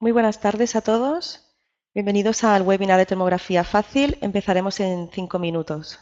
Muy buenas tardes a todos. Bienvenidos al webinar de Termografía Fácil. Empezaremos en 5 minutos.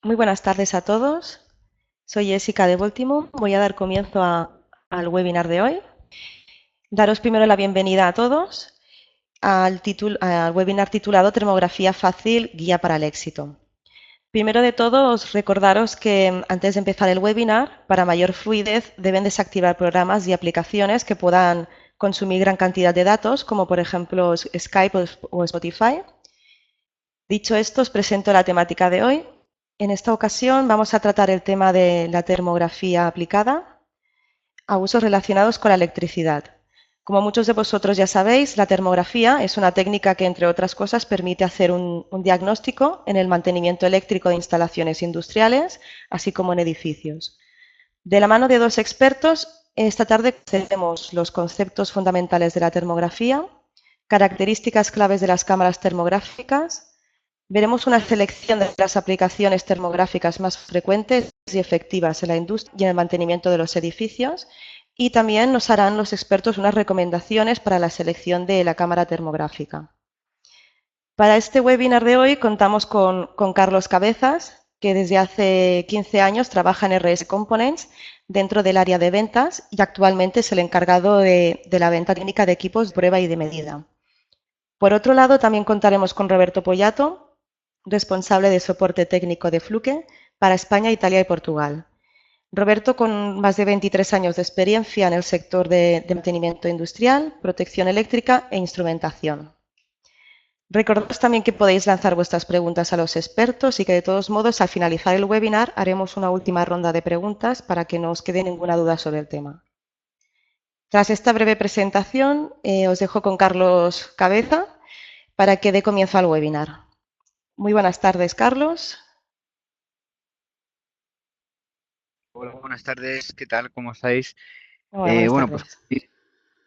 Muy buenas tardes a todos. Soy Jessica de Baltimore. Voy a dar comienzo al webinar de hoy. Daros primero la bienvenida a todos al webinar titulado Termografía Fácil, Guía para el Éxito. Primero de todo, os recordaros que antes de empezar el webinar, para mayor fluidez, deben desactivar programas y aplicaciones que puedan consumir gran cantidad de datos, como por ejemplo Skype o Spotify. Dicho esto, os presento la temática de hoy. En esta ocasión vamos a tratar el tema de la termografía aplicada a usos relacionados con la electricidad. Como muchos de vosotros ya sabéis, la termografía es una técnica que, entre otras cosas, permite hacer un diagnóstico en el mantenimiento eléctrico de instalaciones industriales, así como en edificios. De la mano de dos expertos, esta tarde conoceremos los conceptos fundamentales de la termografía, características claves de las cámaras termográficas. Veremos una selección de las aplicaciones termográficas más frecuentes y efectivas en la industria y en el mantenimiento de los edificios, y también nos harán los expertos unas recomendaciones para la selección de la cámara termográfica. Para este webinar de hoy contamos con Carlos Cabezas, que desde hace 15 años trabaja en RS Components dentro del área de ventas y actualmente es el encargado de la venta técnica de equipos de prueba y de medida. Por otro lado, también contaremos con Roberto Pollato, responsable de soporte técnico de Fluke para España, Italia y Portugal. Roberto, con más de 23 años de experiencia en el sector de mantenimiento industrial, protección eléctrica e instrumentación. Recordad también que podéis lanzar vuestras preguntas a los expertos y que, de todos modos, al finalizar el webinar haremos una última ronda de preguntas para que no os quede ninguna duda sobre el tema. Tras esta breve presentación, os dejo con Carlos Cabeza para que dé comienzo al webinar. Muy buenas tardes, Carlos. Hola, buenas tardes, ¿qué tal? ¿Cómo estáis? Hola, buenas Bueno, tardes. pues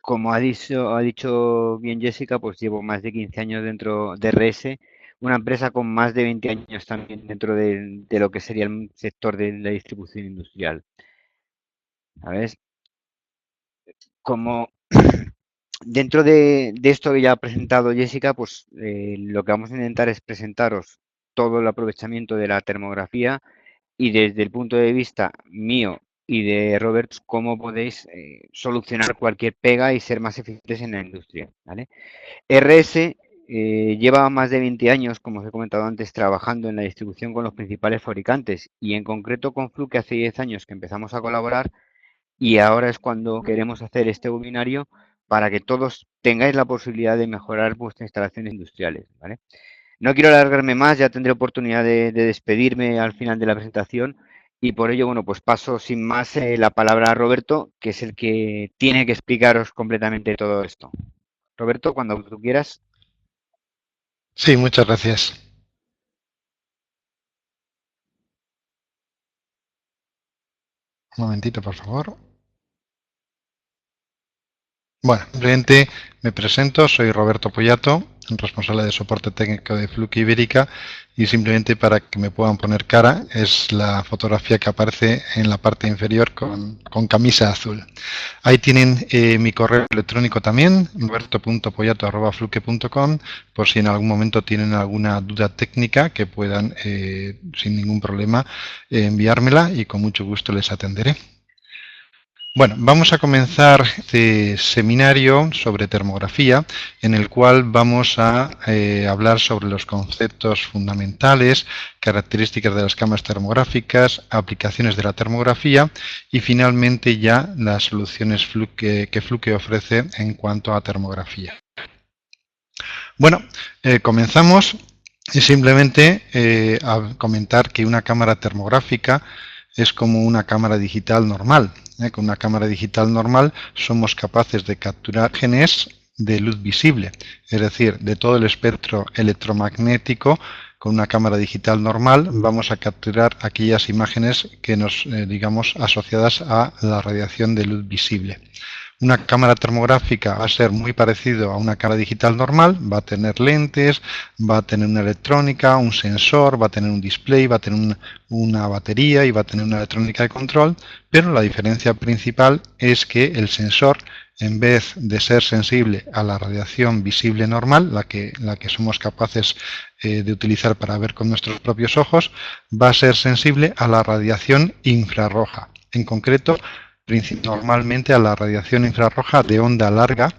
como ha dicho bien Jessica, pues llevo más de 15 años dentro de RS, una empresa con más de 20 años también dentro de lo que sería el sector de la distribución industrial. ¿Sabes? Como dentro de esto que ya ha presentado Jessica, pues lo que vamos a intentar es presentaros todo el aprovechamiento de la termografía y desde el punto de vista mío y de Roberts, cómo podéis solucionar cualquier pega y ser más eficientes en la industria, ¿vale? RS lleva más de 20 años, como os he comentado antes, trabajando en la distribución con los principales fabricantes y en concreto con Fluke hace 10 años que empezamos a colaborar y ahora es cuando queremos hacer este webinario para que todos tengáis la posibilidad de mejorar vuestras instalaciones industriales, ¿vale? No quiero alargarme más, ya tendré oportunidad de despedirme al final de la presentación y por ello, bueno, pues paso sin más la palabra a Roberto, que es el que tiene que explicaros completamente todo esto. Roberto, cuando tú quieras. Sí, muchas gracias. Un momentito, por favor. Bueno, brevemente me presento, soy Roberto Pollato, responsable de soporte técnico de Fluke Ibérica, y simplemente para que me puedan poner cara es la fotografía que aparece en la parte inferior con camisa azul. Ahí tienen mi correo electrónico también, roberto.pollato@fluke.com, por si en algún momento tienen alguna duda técnica que puedan sin ningún problema enviármela y con mucho gusto les atenderé. Bueno, vamos a comenzar este seminario sobre termografía, en el cual vamos a hablar sobre los conceptos fundamentales, características de las cámaras termográficas, aplicaciones de la termografía y finalmente ya las soluciones que Fluke ofrece en cuanto a termografía. Bueno, comenzamos y simplemente a comentar que una cámara termográfica es como una cámara digital normal. Con una cámara digital normal somos capaces de capturar imágenes de luz visible, es decir, de todo el espectro electromagnético. Con una cámara digital normal vamos a capturar aquellas imágenes que nos, digamos, asociadas a la radiación de luz visible. Una cámara termográfica va a ser muy parecido a una cámara digital normal, va a tener lentes, va a tener una electrónica, un sensor, va a tener un display, va a tener una batería y va a tener una electrónica de control, pero la diferencia principal es que el sensor, en vez de ser sensible a la radiación visible normal, la que somos capaces de utilizar para ver con nuestros propios ojos, va a ser sensible a la radiación infrarroja. En concreto, normalmente a la radiación infrarroja de onda larga,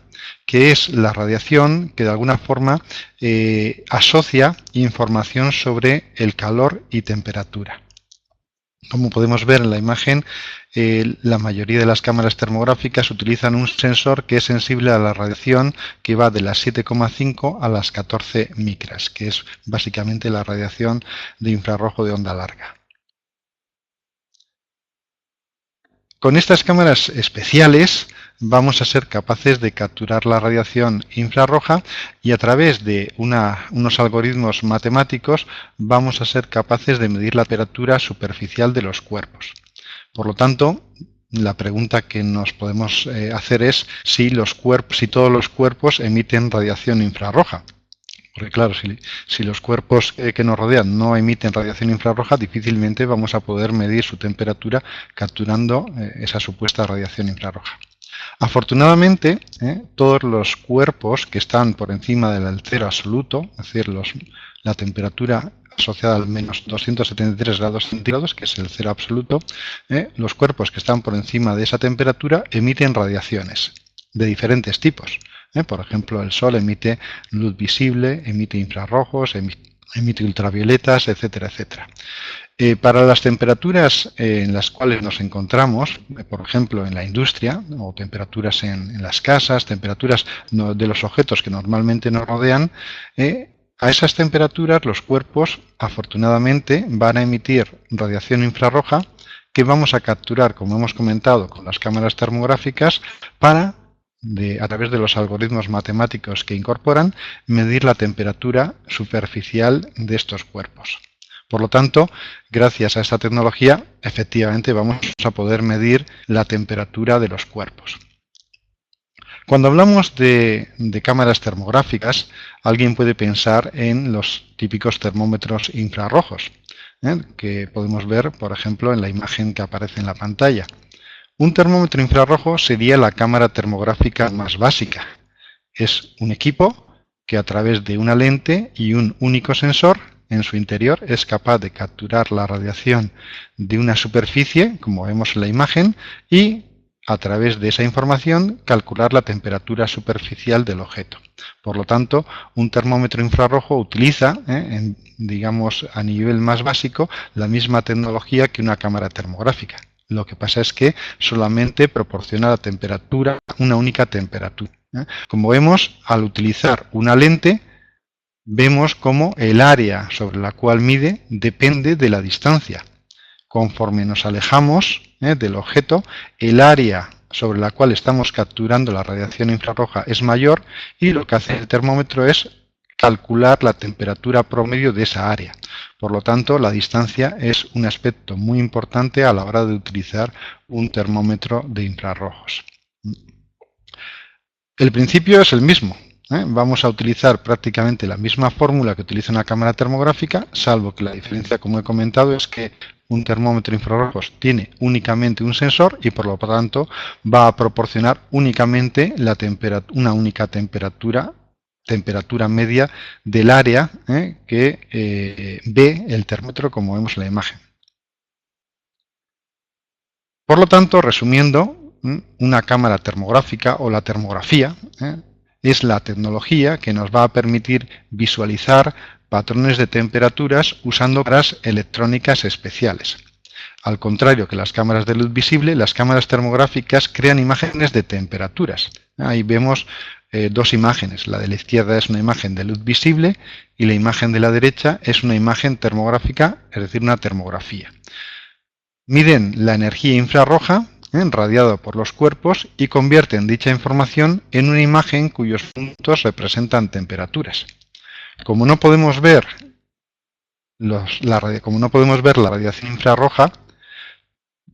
que es la radiación que de alguna forma asocia información sobre el calor y temperatura. Como podemos ver en la imagen, la mayoría de las cámaras termográficas utilizan un sensor que es sensible a la radiación que va de las 7,5 a las 14 micras, que es básicamente la radiación de infrarrojo de onda larga. Con estas cámaras especiales vamos a ser capaces de capturar la radiación infrarroja y a través de unos algoritmos matemáticos vamos a ser capaces de medir la temperatura superficial de los cuerpos. Por lo tanto, la pregunta que nos podemos hacer es si todos los cuerpos emiten radiación infrarroja. Porque claro, si los cuerpos que nos rodean no emiten radiación infrarroja, difícilmente vamos a poder medir su temperatura capturando esa supuesta radiación infrarroja. Afortunadamente, todos los cuerpos que están por encima del cero absoluto, es decir, la temperatura asociada al menos 273 grados centígrados, que es el cero absoluto, los cuerpos que están por encima de esa temperatura emiten radiaciones de diferentes tipos. Por ejemplo, el Sol emite luz visible, emite infrarrojos, emite ultravioletas, etcétera, etcétera. Para las temperaturas en las cuales nos encontramos, por ejemplo, en la industria, o temperaturas en las casas, temperaturas de los objetos que normalmente nos rodean, a esas temperaturas los cuerpos, afortunadamente, van a emitir radiación infrarroja que vamos a capturar, como hemos comentado, con las cámaras termográficas para a través de los algoritmos matemáticos que incorporan, medir la temperatura superficial de estos cuerpos. Por lo tanto, gracias a esta tecnología, efectivamente vamos a poder medir la temperatura de los cuerpos. Cuando hablamos de cámaras termográficas, alguien puede pensar en los típicos termómetros infrarrojos, que podemos ver, por ejemplo, en la imagen que aparece en la pantalla. Un termómetro infrarrojo sería la cámara termográfica más básica. Es un equipo que a través de una lente y un único sensor en su interior es capaz de capturar la radiación de una superficie, como vemos en la imagen, y a través de esa información calcular la temperatura superficial del objeto. Por lo tanto, un termómetro infrarrojo utiliza, digamos a nivel más básico, la misma tecnología que una cámara termográfica. Lo que pasa es que solamente proporciona la temperatura, una única temperatura. Como vemos, al utilizar una lente, vemos cómo el área sobre la cual mide depende de la distancia. Conforme nos alejamos del objeto, el área sobre la cual estamos capturando la radiación infrarroja es mayor y lo que hace el termómetro es calcular la temperatura promedio de esa área. Por lo tanto, la distancia es un aspecto muy importante a la hora de utilizar un termómetro de infrarrojos. El principio es el mismo. Vamos a utilizar prácticamente la misma fórmula que utiliza una cámara termográfica, salvo que la diferencia, como he comentado, es que un termómetro infrarrojos tiene únicamente un sensor y por lo tanto va a proporcionar únicamente una única temperatura media del área que ve el termómetro, como vemos en la imagen. Por lo tanto, resumiendo, una cámara termográfica o la termografía es la tecnología que nos va a permitir visualizar patrones de temperaturas usando cámaras electrónicas especiales. Al contrario que las cámaras de luz visible, las cámaras termográficas crean imágenes de temperaturas. Ahí vemos dos imágenes. La de la izquierda es una imagen de luz visible y la imagen de la derecha es una imagen termográfica, es decir, una termografía. Miden la energía infrarroja radiada por los cuerpos y convierten dicha información en una imagen cuyos puntos representan temperaturas. Como no podemos ver la radiación infrarroja,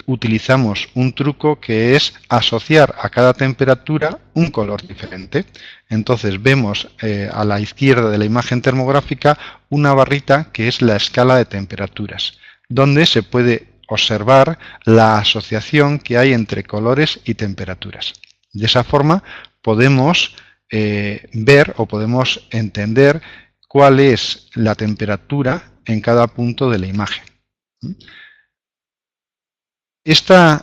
utilizamos un truco que es asociar a cada temperatura un color diferente. Entonces vemos a la izquierda de la imagen termográfica una barrita que es la escala de temperaturas, donde se puede observar la asociación que hay entre colores y temperaturas. De esa forma podemos ver o podemos entender cuál es la temperatura en cada punto de la imagen. Esta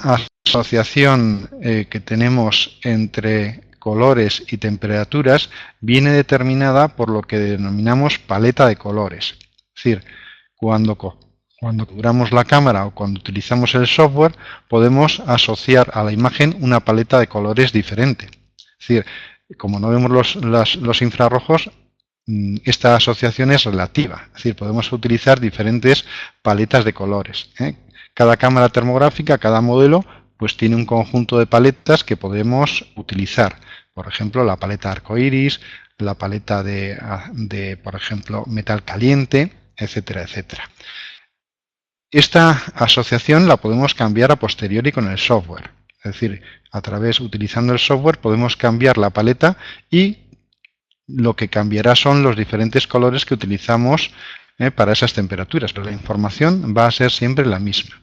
asociación que tenemos entre colores y temperaturas viene determinada por lo que denominamos paleta de colores. Es decir, cuando configuramos la cámara o cuando utilizamos el software, podemos asociar a la imagen una paleta de colores diferente. Es decir, como no vemos los infrarrojos, esta asociación es relativa. Es decir, podemos utilizar diferentes paletas de colores. Cada cámara termográfica, cada modelo, pues tiene un conjunto de paletas que podemos utilizar. Por ejemplo, la paleta arcoiris, la paleta de, por ejemplo, metal caliente, etcétera, etcétera. Esta asociación la podemos cambiar a posteriori con el software. Es decir, utilizando el software podemos cambiar la paleta y lo que cambiará son los diferentes colores que utilizamos para esas temperaturas, pero la información va a ser siempre la misma.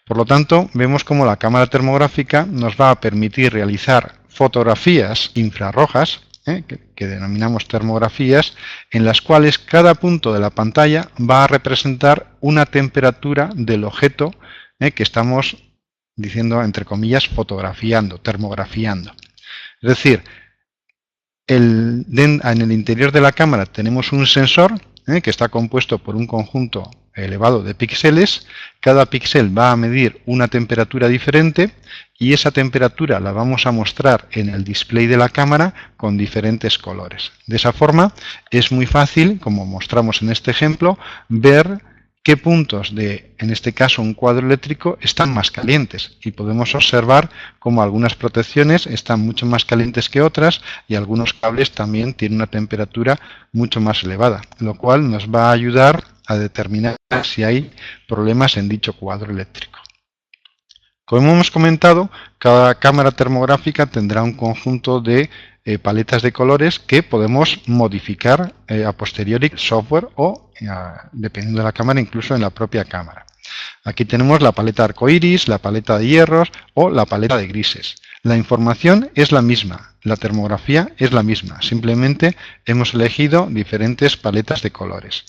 Por lo tanto, vemos cómo la cámara termográfica nos va a permitir realizar fotografías infrarrojas, que denominamos termografías, en las cuales cada punto de la pantalla va a representar una temperatura del objeto que estamos diciendo, entre comillas, fotografiando, termografiando. Es decir, en el interior de la cámara tenemos un sensor que está compuesto por un conjunto elevado de píxeles. Cada píxel va a medir una temperatura diferente y esa temperatura la vamos a mostrar en el display de la cámara con diferentes colores. De esa forma es muy fácil, como mostramos en este ejemplo, ver qué puntos de, en este caso, un cuadro eléctrico están más calientes, y podemos observar cómo algunas protecciones están mucho más calientes que otras y algunos cables también tienen una temperatura mucho más elevada, lo cual nos va a ayudar a determinar si hay problemas en dicho cuadro eléctrico. Como hemos comentado, cada cámara termográfica tendrá un conjunto de paletas de colores que podemos modificar a posteriori software o, dependiendo de la cámara, incluso en la propia cámara. Aquí tenemos la paleta arcoiris, la paleta de hierros o la paleta de grises. La información es la misma, la termografía es la misma, simplemente hemos elegido diferentes paletas de colores.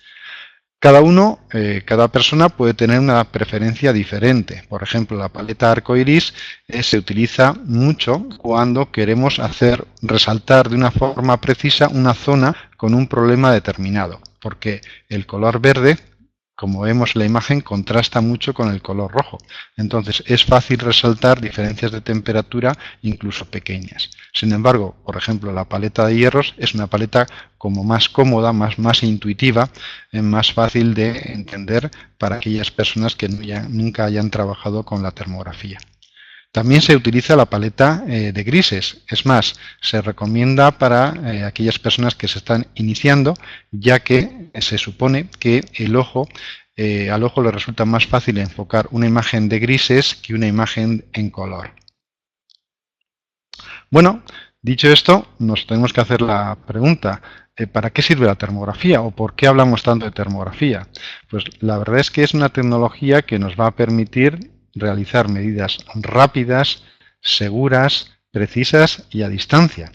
Cada persona puede tener una preferencia diferente. Por ejemplo, la paleta arcoiris se utiliza mucho cuando queremos hacer resaltar de una forma precisa una zona con un problema determinado, porque el color verde, como vemos en la imagen, contrasta mucho con el color rojo. Entonces es fácil resaltar diferencias de temperatura incluso pequeñas. Sin embargo, por ejemplo, la paleta de hierros es una paleta como más cómoda, más intuitiva, más fácil de entender para aquellas personas que nunca hayan trabajado con la termografía. También se utiliza la paleta de grises. Es más, se recomienda para aquellas personas que se están iniciando, ya que se supone que al ojo le resulta más fácil enfocar una imagen de grises que una imagen en color. Bueno, dicho esto, nos tenemos que hacer la pregunta, ¿para qué sirve la termografía o por qué hablamos tanto de termografía? Pues la verdad es que es una tecnología que nos va a permitir realizar medidas rápidas, seguras, precisas y a distancia.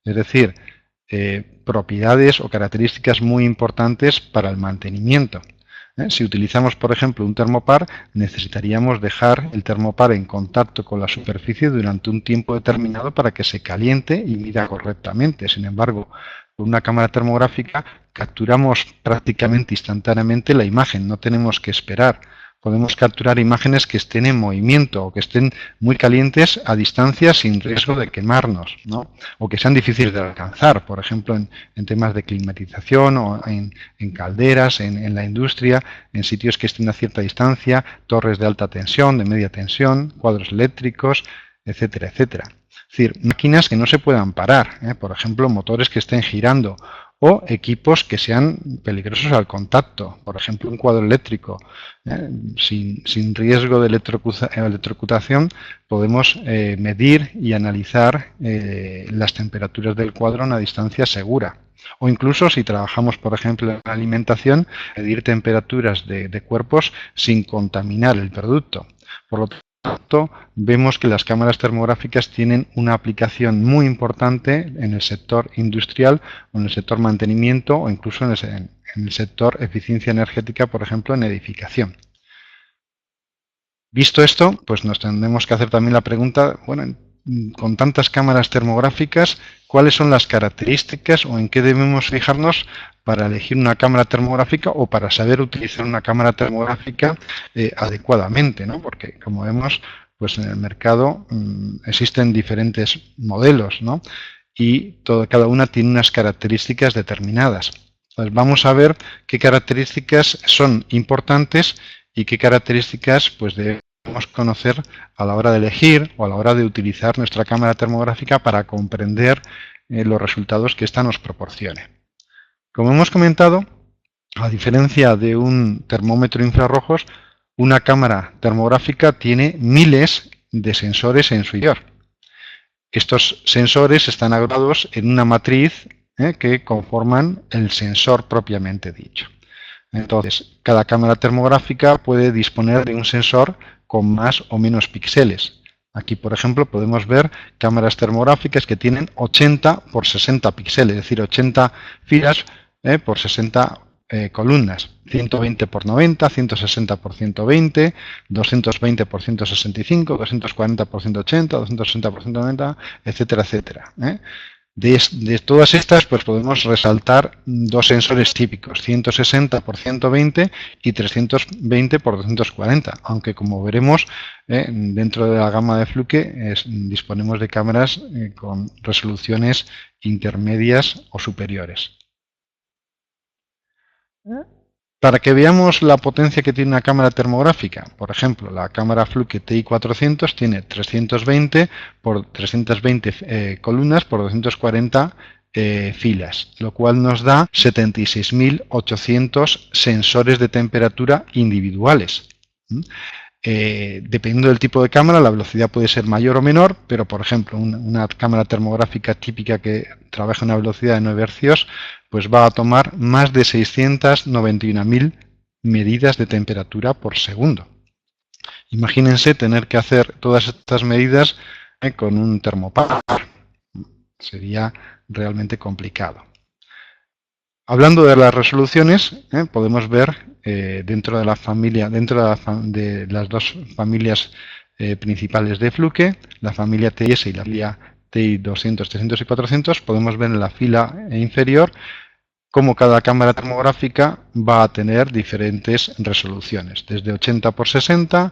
Es decir, propiedades o características muy importantes para el mantenimiento. Si utilizamos, por ejemplo, un termopar, necesitaríamos dejar el termopar en contacto con la superficie durante un tiempo determinado para que se caliente y mida correctamente. Sin embargo, con una cámara termográfica capturamos prácticamente instantáneamente la imagen, no tenemos que esperar. Podemos capturar imágenes que estén en movimiento o que estén muy calientes a distancia sin riesgo de quemarnos, ¿no? O que sean difíciles de alcanzar, por ejemplo, en temas de climatización o en calderas, en la industria, en sitios que estén a cierta distancia, torres de alta tensión, de media tensión, cuadros eléctricos, etcétera, etcétera. Es decir, máquinas que no se puedan parar, por ejemplo, motores que estén girando, o equipos que sean peligrosos al contacto, por ejemplo un cuadro eléctrico. Sin riesgo de electrocutación podemos medir y analizar las temperaturas del cuadro a una distancia segura. O incluso si trabajamos, por ejemplo, en la alimentación, medir temperaturas de cuerpos sin contaminar el producto. Por lo tanto, vemos que las cámaras termográficas tienen una aplicación muy importante en el sector industrial o en el sector mantenimiento o incluso en el sector eficiencia energética, por ejemplo, en edificación. Visto esto, pues nos tendremos que hacer también la pregunta, bueno, con tantas cámaras termográficas, ¿cuáles son las características o en qué debemos fijarnos para elegir una cámara termográfica o para saber utilizar una cámara termográfica adecuadamente, ¿no? Porque, como vemos, pues en el mercado existen diferentes modelos, ¿no? Y cada una tiene unas características determinadas. Pues vamos a ver qué características son importantes y qué características pues debemos conocer a la hora de elegir o a la hora de utilizar nuestra cámara termográfica para comprender los resultados que ésta nos proporcione. Como hemos comentado, a diferencia de un termómetro infrarrojos, una cámara termográfica tiene miles de sensores en su interior. Estos sensores están agrupados en una matriz que conforman el sensor propiamente dicho. Entonces, cada cámara termográfica puede disponer de un sensor con más o menos píxeles. Aquí, por ejemplo, podemos ver cámaras termográficas que tienen 80 por 60 píxeles, es decir, 80 filas por 60 columnas, 120 por 90, 160 por 120, 220 por 165, 240 por 180, 260 por 190, etcétera, etcétera. De todas estas, pues podemos resaltar dos sensores típicos, 160 por 120 y 320 por 240, aunque como veremos, dentro de la gama de Fluke disponemos de cámaras con resoluciones intermedias o superiores. Para que veamos la potencia que tiene una cámara termográfica, por ejemplo, la cámara Fluke TI400 tiene 320 por 320 columnas por 240 filas, lo cual nos da 76.800 sensores de temperatura individuales. Dependiendo del tipo de cámara, la velocidad puede ser mayor o menor, pero por ejemplo, una cámara termográfica típica que trabaja a una velocidad de 9 Hz, pues va a tomar más de 691.000 medidas de temperatura por segundo. Imagínense tener que hacer todas estas medidas con un termopar. Sería realmente complicado. Hablando de las resoluciones, podemos ver dentro de la familia, de las dos familias principales de Fluke, la familia TIS y la familia TI200, 300 y 400, podemos ver en la fila inferior cómo cada cámara termográfica va a tener diferentes resoluciones, desde 80 por 60,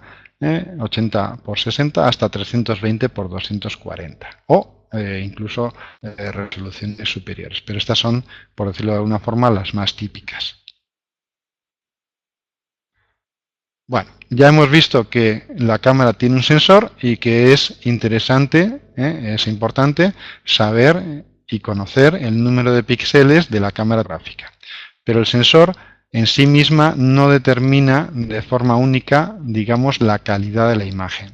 80 por 60 hasta 320 por 240, o incluso resoluciones superiores. Pero estas son, por decirlo de alguna forma, las más típicas. Bueno, ya hemos visto que la cámara tiene un sensor y que es interesante, es importante saber y conocer el número de píxeles de la cámara gráfica. Pero el sensor en sí misma no determina de forma única, digamos, la calidad de la imagen.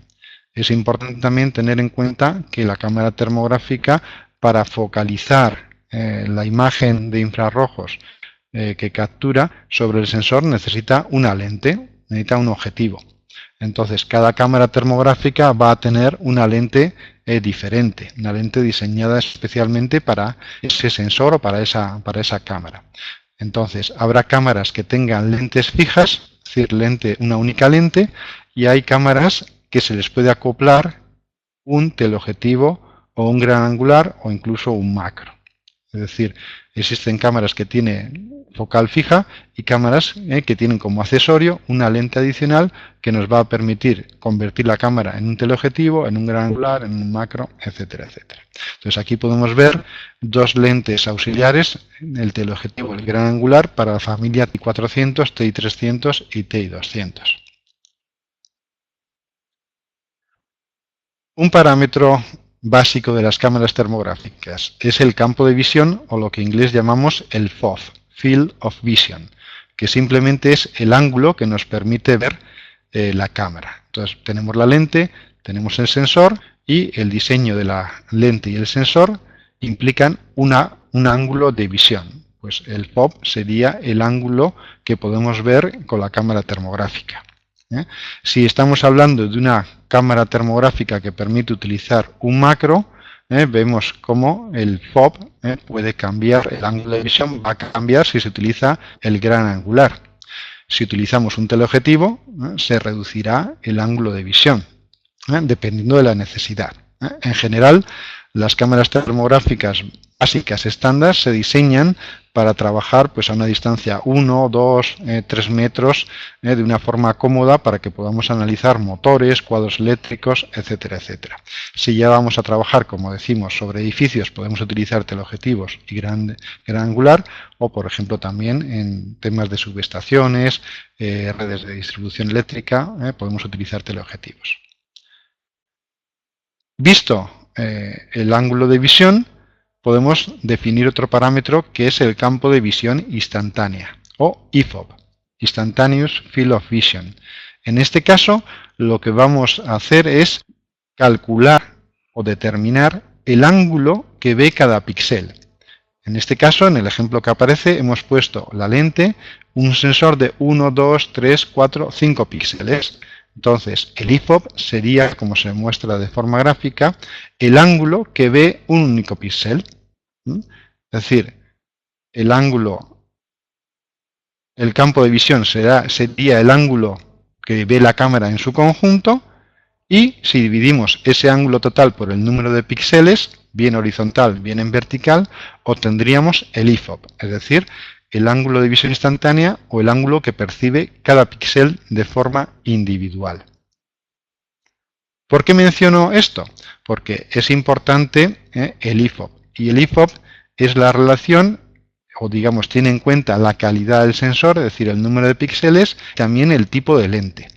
Es importante también tener en cuenta que la cámara termográfica, para focalizar la imagen de infrarrojos que captura sobre el sensor, necesita una lente, necesita un objetivo. Entonces, cada cámara termográfica va a tener una lente diferente, una lente diseñada especialmente para ese sensor o para esa cámara. Entonces, habrá cámaras que tengan lentes fijas, es decir, una única lente, y hay cámaras que se les puede acoplar un teleobjetivo o un gran angular o incluso un macro. Es decir, existen cámaras que tienen focal fija y cámaras que tienen como accesorio una lente adicional que nos va a permitir convertir la cámara en un teleobjetivo, en un gran angular, en un macro, etcétera, etcétera. Entonces aquí podemos ver dos lentes auxiliares, el teleobjetivo y el gran angular, para la familia TI400, TI300 y TI200. Un parámetro básico de las cámaras termográficas es el campo de visión, o lo que en inglés llamamos el FOV, Field of Vision, que simplemente es el ángulo que nos permite ver la cámara. Entonces tenemos la lente, tenemos el sensor, y el diseño de la lente y el sensor implican un ángulo de visión. Pues el FOV sería el ángulo que podemos ver con la cámara termográfica. Si estamos hablando de una cámara termográfica que permite utilizar un macro, vemos cómo el FOV puede cambiar, el ángulo de visión va a cambiar si se utiliza el gran angular. Si utilizamos un teleobjetivo, se reducirá el ángulo de visión, dependiendo de la necesidad. En general, las cámaras termográficas básicas estándar se diseñan para trabajar pues, a una distancia 1, 2, 3 metros de una forma cómoda para que podamos analizar motores, cuadros eléctricos, etcétera, etcétera. Si ya vamos a trabajar, como decimos, sobre edificios, podemos utilizar teleobjetivos y gran angular, o por ejemplo también en temas de subestaciones, redes de distribución eléctrica, podemos utilizar teleobjetivos. Visto el ángulo de visión, podemos definir otro parámetro que es el campo de visión instantánea, o IFOV, Instantaneous Field of Vision. En este caso, lo que vamos a hacer es calcular o determinar el ángulo que ve cada píxel. En este caso, en el ejemplo que aparece, hemos puesto la lente, un sensor de 1, 2, 3, 4, 5 píxeles. Entonces, el IFOV sería, como se muestra de forma gráfica, el ángulo que ve un único píxel. Es decir, el campo de visión sería el ángulo que ve la cámara en su conjunto, y si dividimos ese ángulo total por el número de píxeles, bien horizontal, bien en vertical, obtendríamos el IFOV, es decir, el ángulo de visión instantánea o el ángulo que percibe cada píxel de forma individual. ¿Por qué menciono esto? Porque es importante el IFOV. Y el IFOV es la relación, o digamos, tiene en cuenta la calidad del sensor, es decir, el número de píxeles, también el tipo de lente.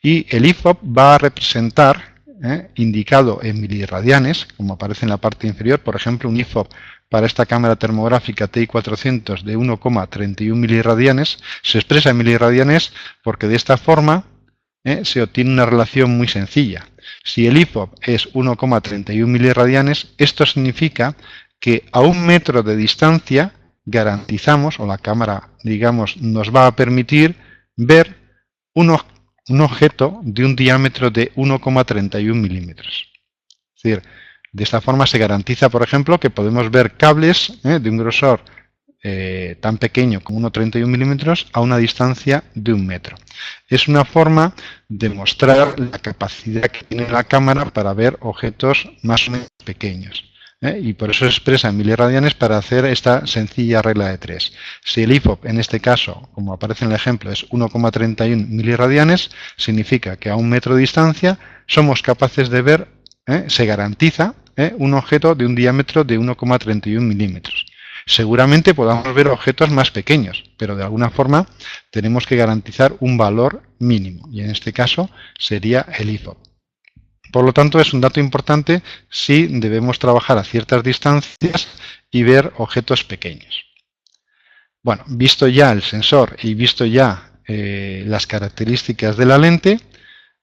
Y el IFOV va a representar, indicado en miliradianes, como aparece en la parte inferior, por ejemplo, un IFOV para esta cámara termográfica TI400 de 1,31 miliradianes, se expresa en miliradianes porque de esta forma se obtiene una relación muy sencilla. Si el IFOV es 1,31 miliradianes, esto significa que a 1 metro de distancia garantizamos, o la cámara, digamos, nos va a permitir ver un objeto de un diámetro de 1,31 milímetros. Es decir, de esta forma se garantiza, por ejemplo, que podemos ver cables de un grosor tan pequeño como 1,31 milímetros a una distancia de 1 metro. Es una forma de mostrar la capacidad que tiene la cámara para ver objetos más o menos pequeños. Y por eso se expresa en miliradianes para hacer esta sencilla regla de 3. Si el IFOV, en este caso, como aparece en el ejemplo, es 1,31 miliradianes, significa que a 1 metro de distancia somos capaces de ver, se garantiza, un objeto de un diámetro de 1,31 milímetros. Seguramente podamos ver objetos más pequeños, pero de alguna forma tenemos que garantizar un valor mínimo, y en este caso sería el IFOV. Por lo tanto, es un dato importante si debemos trabajar a ciertas distancias y ver objetos pequeños. Bueno, visto ya el sensor y visto ya las características de la lente,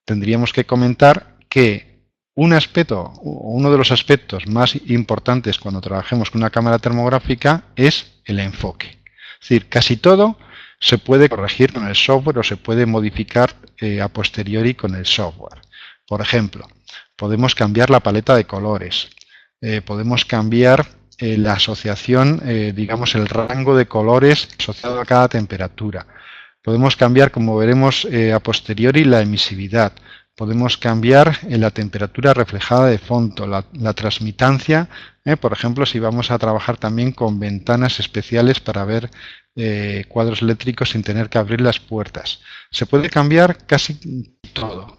tendríamos que comentar que uno de los aspectos más importantes cuando trabajemos con una cámara termográfica es el enfoque. Es decir, casi todo se puede corregir con el software o se puede modificar a posteriori con el software. Por ejemplo, podemos cambiar la paleta de colores, podemos cambiar la asociación, digamos, el rango de colores asociado a cada temperatura. Podemos cambiar, como veremos a posteriori, la emisividad. Podemos cambiar la temperatura reflejada de fondo, la transmitancia, por ejemplo, si vamos a trabajar también con ventanas especiales para ver cuadros eléctricos sin tener que abrir las puertas. Se puede cambiar casi todo.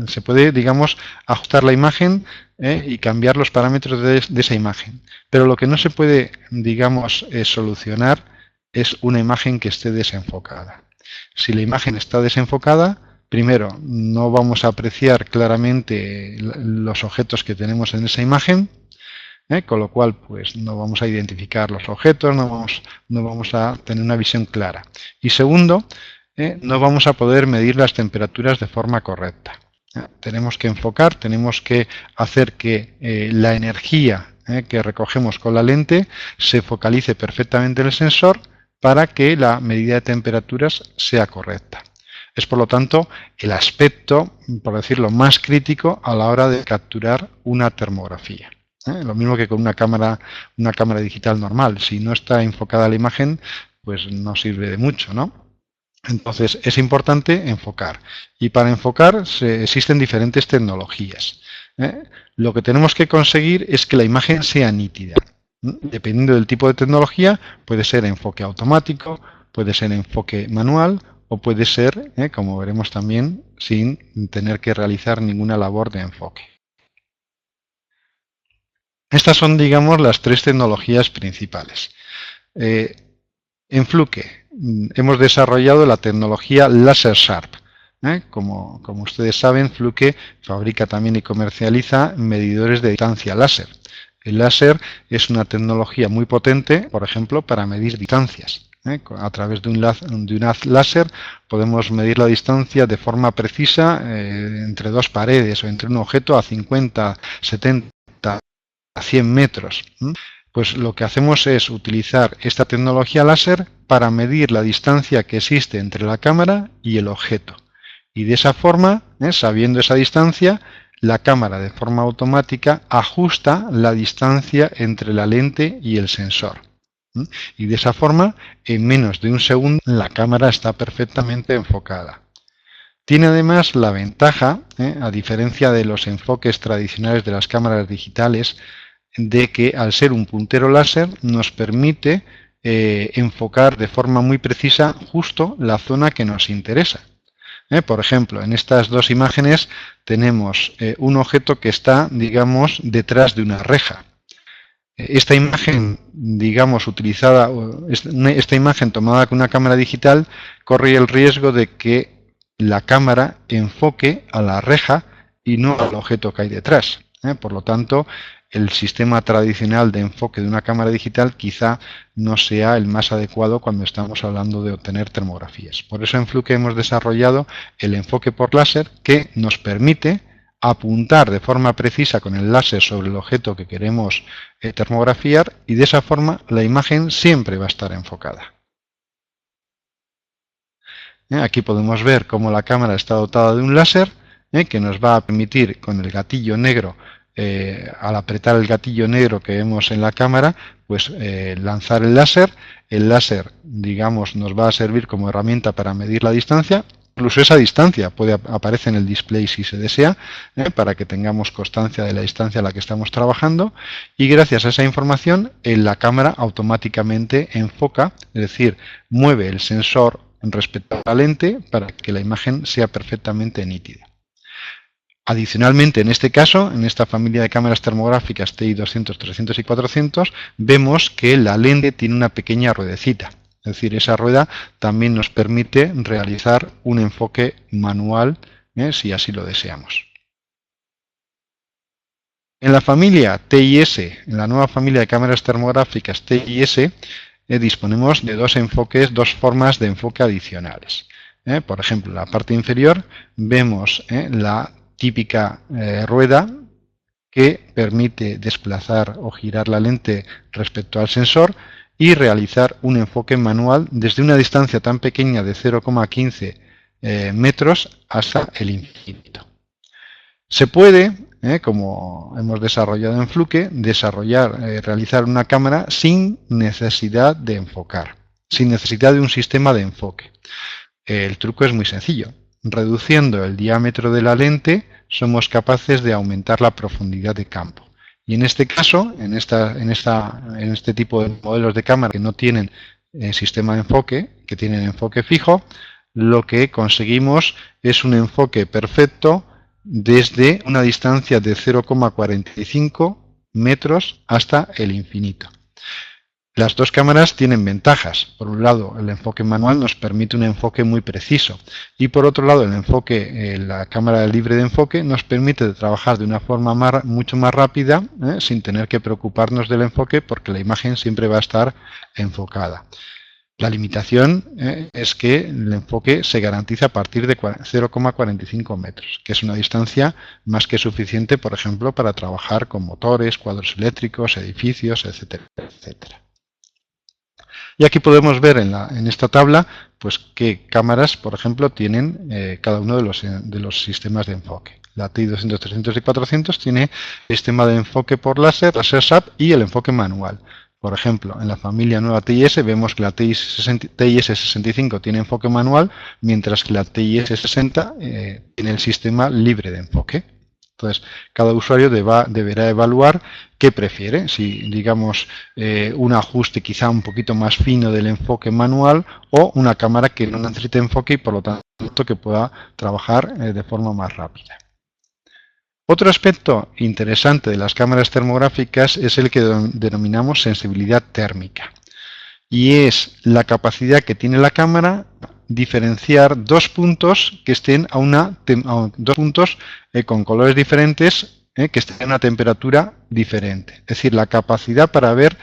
Se puede, digamos, ajustar la imagen y cambiar los parámetros de esa imagen. Pero lo que no se puede, digamos, solucionar es una imagen que esté desenfocada. Si la imagen está desenfocada, primero, no vamos a apreciar claramente los objetos que tenemos en esa imagen, con lo cual pues no vamos a identificar los objetos, no vamos a tener una visión clara. Y segundo, no vamos a poder medir las temperaturas de forma correcta. Tenemos que enfocar, tenemos que hacer que la energía que recogemos con la lente se focalice perfectamente en el sensor para que la medida de temperaturas sea correcta. Es por lo tanto el aspecto, por decirlo, más crítico a la hora de capturar una termografía. Lo mismo que con una cámara digital normal. Si no está enfocada la imagen, pues no sirve de mucho, ¿no? Entonces, es importante enfocar. Y para enfocar existen diferentes tecnologías. Lo que tenemos que conseguir es que la imagen sea nítida. Dependiendo del tipo de tecnología, puede ser enfoque automático, puede ser enfoque manual o puede ser, como veremos también, sin tener que realizar ninguna labor de enfoque. Estas son, digamos, las tres tecnologías principales. En Fluke hemos desarrollado la tecnología Laser Sharp. Como ustedes saben, Fluke fabrica también y comercializa medidores de distancia láser. El láser es una tecnología muy potente, por ejemplo, para medir distancias. A través de un haz láser podemos medir la distancia de forma precisa entre dos paredes o entre un objeto a 50, 70, a 100 metros. Pues lo que hacemos es utilizar esta tecnología láser para medir la distancia que existe entre la cámara y el objeto. Y de esa forma, sabiendo esa distancia, la cámara de forma automática ajusta la distancia entre la lente y el sensor. Y de esa forma, en menos de un segundo, la cámara está perfectamente enfocada. Tiene además la ventaja, a diferencia de los enfoques tradicionales de las cámaras digitales, de que al ser un puntero láser nos permite enfocar de forma muy precisa justo la zona que nos interesa. Por ejemplo, en estas dos imágenes tenemos un objeto que está, digamos, detrás de una reja. Esta imagen, digamos, esta imagen tomada con una cámara digital corre el riesgo de que la cámara enfoque a la reja y no al objeto que hay detrás. Por lo tanto, el sistema tradicional de enfoque de una cámara digital quizá no sea el más adecuado cuando estamos hablando de obtener termografías. Por eso en Fluke hemos desarrollado el enfoque por láser que nos permite apuntar de forma precisa con el láser sobre el objeto que queremos termografiar y de esa forma la imagen siempre va a estar enfocada. Aquí podemos ver cómo la cámara está dotada de un láser que nos va a permitir con el gatillo negro, al apretar el gatillo negro que vemos en la cámara, pues lanzar el láser. El láser, digamos, nos va a servir como herramienta para medir la distancia. Incluso esa distancia aparece en el display si se desea, para que tengamos constancia de la distancia a la que estamos trabajando. Y gracias a esa información, la cámara automáticamente enfoca, es decir, mueve el sensor respecto a la lente para que la imagen sea perfectamente nítida. Adicionalmente, en este caso, en esta familia de cámaras termográficas TI 200, 300 y 400, vemos que la lente tiene una pequeña ruedecita. Es decir, esa rueda también nos permite realizar un enfoque manual, si así lo deseamos. En la familia TIS, en la nueva familia de cámaras termográficas TIS, disponemos de dos formas de enfoque adicionales. Por ejemplo, en la parte inferior vemos la típica rueda que permite desplazar o girar la lente respecto al sensor y realizar un enfoque manual desde una distancia tan pequeña de 0,15 metros hasta el infinito. Se puede, como hemos desarrollado en Fluke, realizar una cámara sin necesidad de enfocar, sin necesidad de un sistema de enfoque. El truco es muy sencillo. Reduciendo el diámetro de la lente, somos capaces de aumentar la profundidad de campo. Y en este caso, en este tipo de modelos de cámara que no tienen sistema de enfoque, que tienen enfoque fijo, lo que conseguimos es un enfoque perfecto desde una distancia de 0,45 metros hasta el infinito. Las dos cámaras tienen ventajas. Por un lado, el enfoque manual nos permite un enfoque muy preciso y por otro lado, la cámara libre de enfoque nos permite trabajar de una forma mucho más rápida, sin tener que preocuparnos del enfoque porque la imagen siempre va a estar enfocada. La limitación es que el enfoque se garantiza a partir de 0,45 metros, que es una distancia más que suficiente, por ejemplo, para trabajar con motores, cuadros eléctricos, edificios, etcétera, etcétera. Y aquí podemos ver en esta tabla pues qué cámaras, por ejemplo, tienen cada uno de los sistemas de enfoque. La TI 200, 300 y 400 tiene sistema de enfoque por láser, láser SAP y el enfoque manual. Por ejemplo, en la familia nueva TIS vemos que la TIS65 tiene enfoque manual, mientras que la TIS60 tiene el sistema libre de enfoque. Entonces, cada usuario deberá evaluar qué prefiere, si digamos un ajuste quizá un poquito más fino del enfoque manual o una cámara que no necesite enfoque y por lo tanto que pueda trabajar de forma más rápida. Otro aspecto interesante de las cámaras termográficas es el que denominamos sensibilidad térmica, y es la capacidad que tiene la cámara diferenciar dos puntos que estén con colores diferentes que estén a una temperatura diferente. Es decir, la capacidad para ver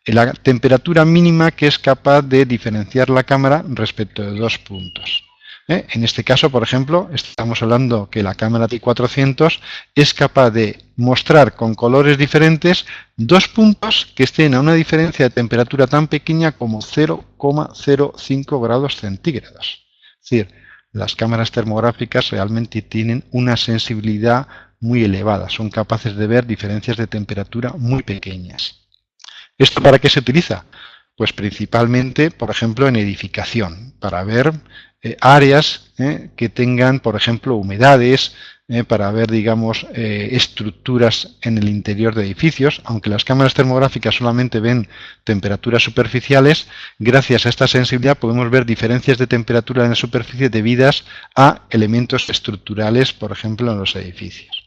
la temperatura mínima que es capaz de diferenciar la cámara respecto de dos puntos. En este caso, por ejemplo, estamos hablando que la cámara T400 es capaz de mostrar con colores diferentes dos puntos que estén a una diferencia de temperatura tan pequeña como 0,05 grados centígrados. Es decir, las cámaras termográficas realmente tienen una sensibilidad muy elevada, son capaces de ver diferencias de temperatura muy pequeñas. ¿Esto para qué se utiliza? Pues principalmente, por ejemplo, en edificación, para ver áreas que tengan, por ejemplo, humedades, para ver, digamos, estructuras en el interior de edificios. Aunque las cámaras termográficas solamente ven temperaturas superficiales, gracias a esta sensibilidad podemos ver diferencias de temperatura en la superficie debidas a elementos estructurales, por ejemplo, en los edificios.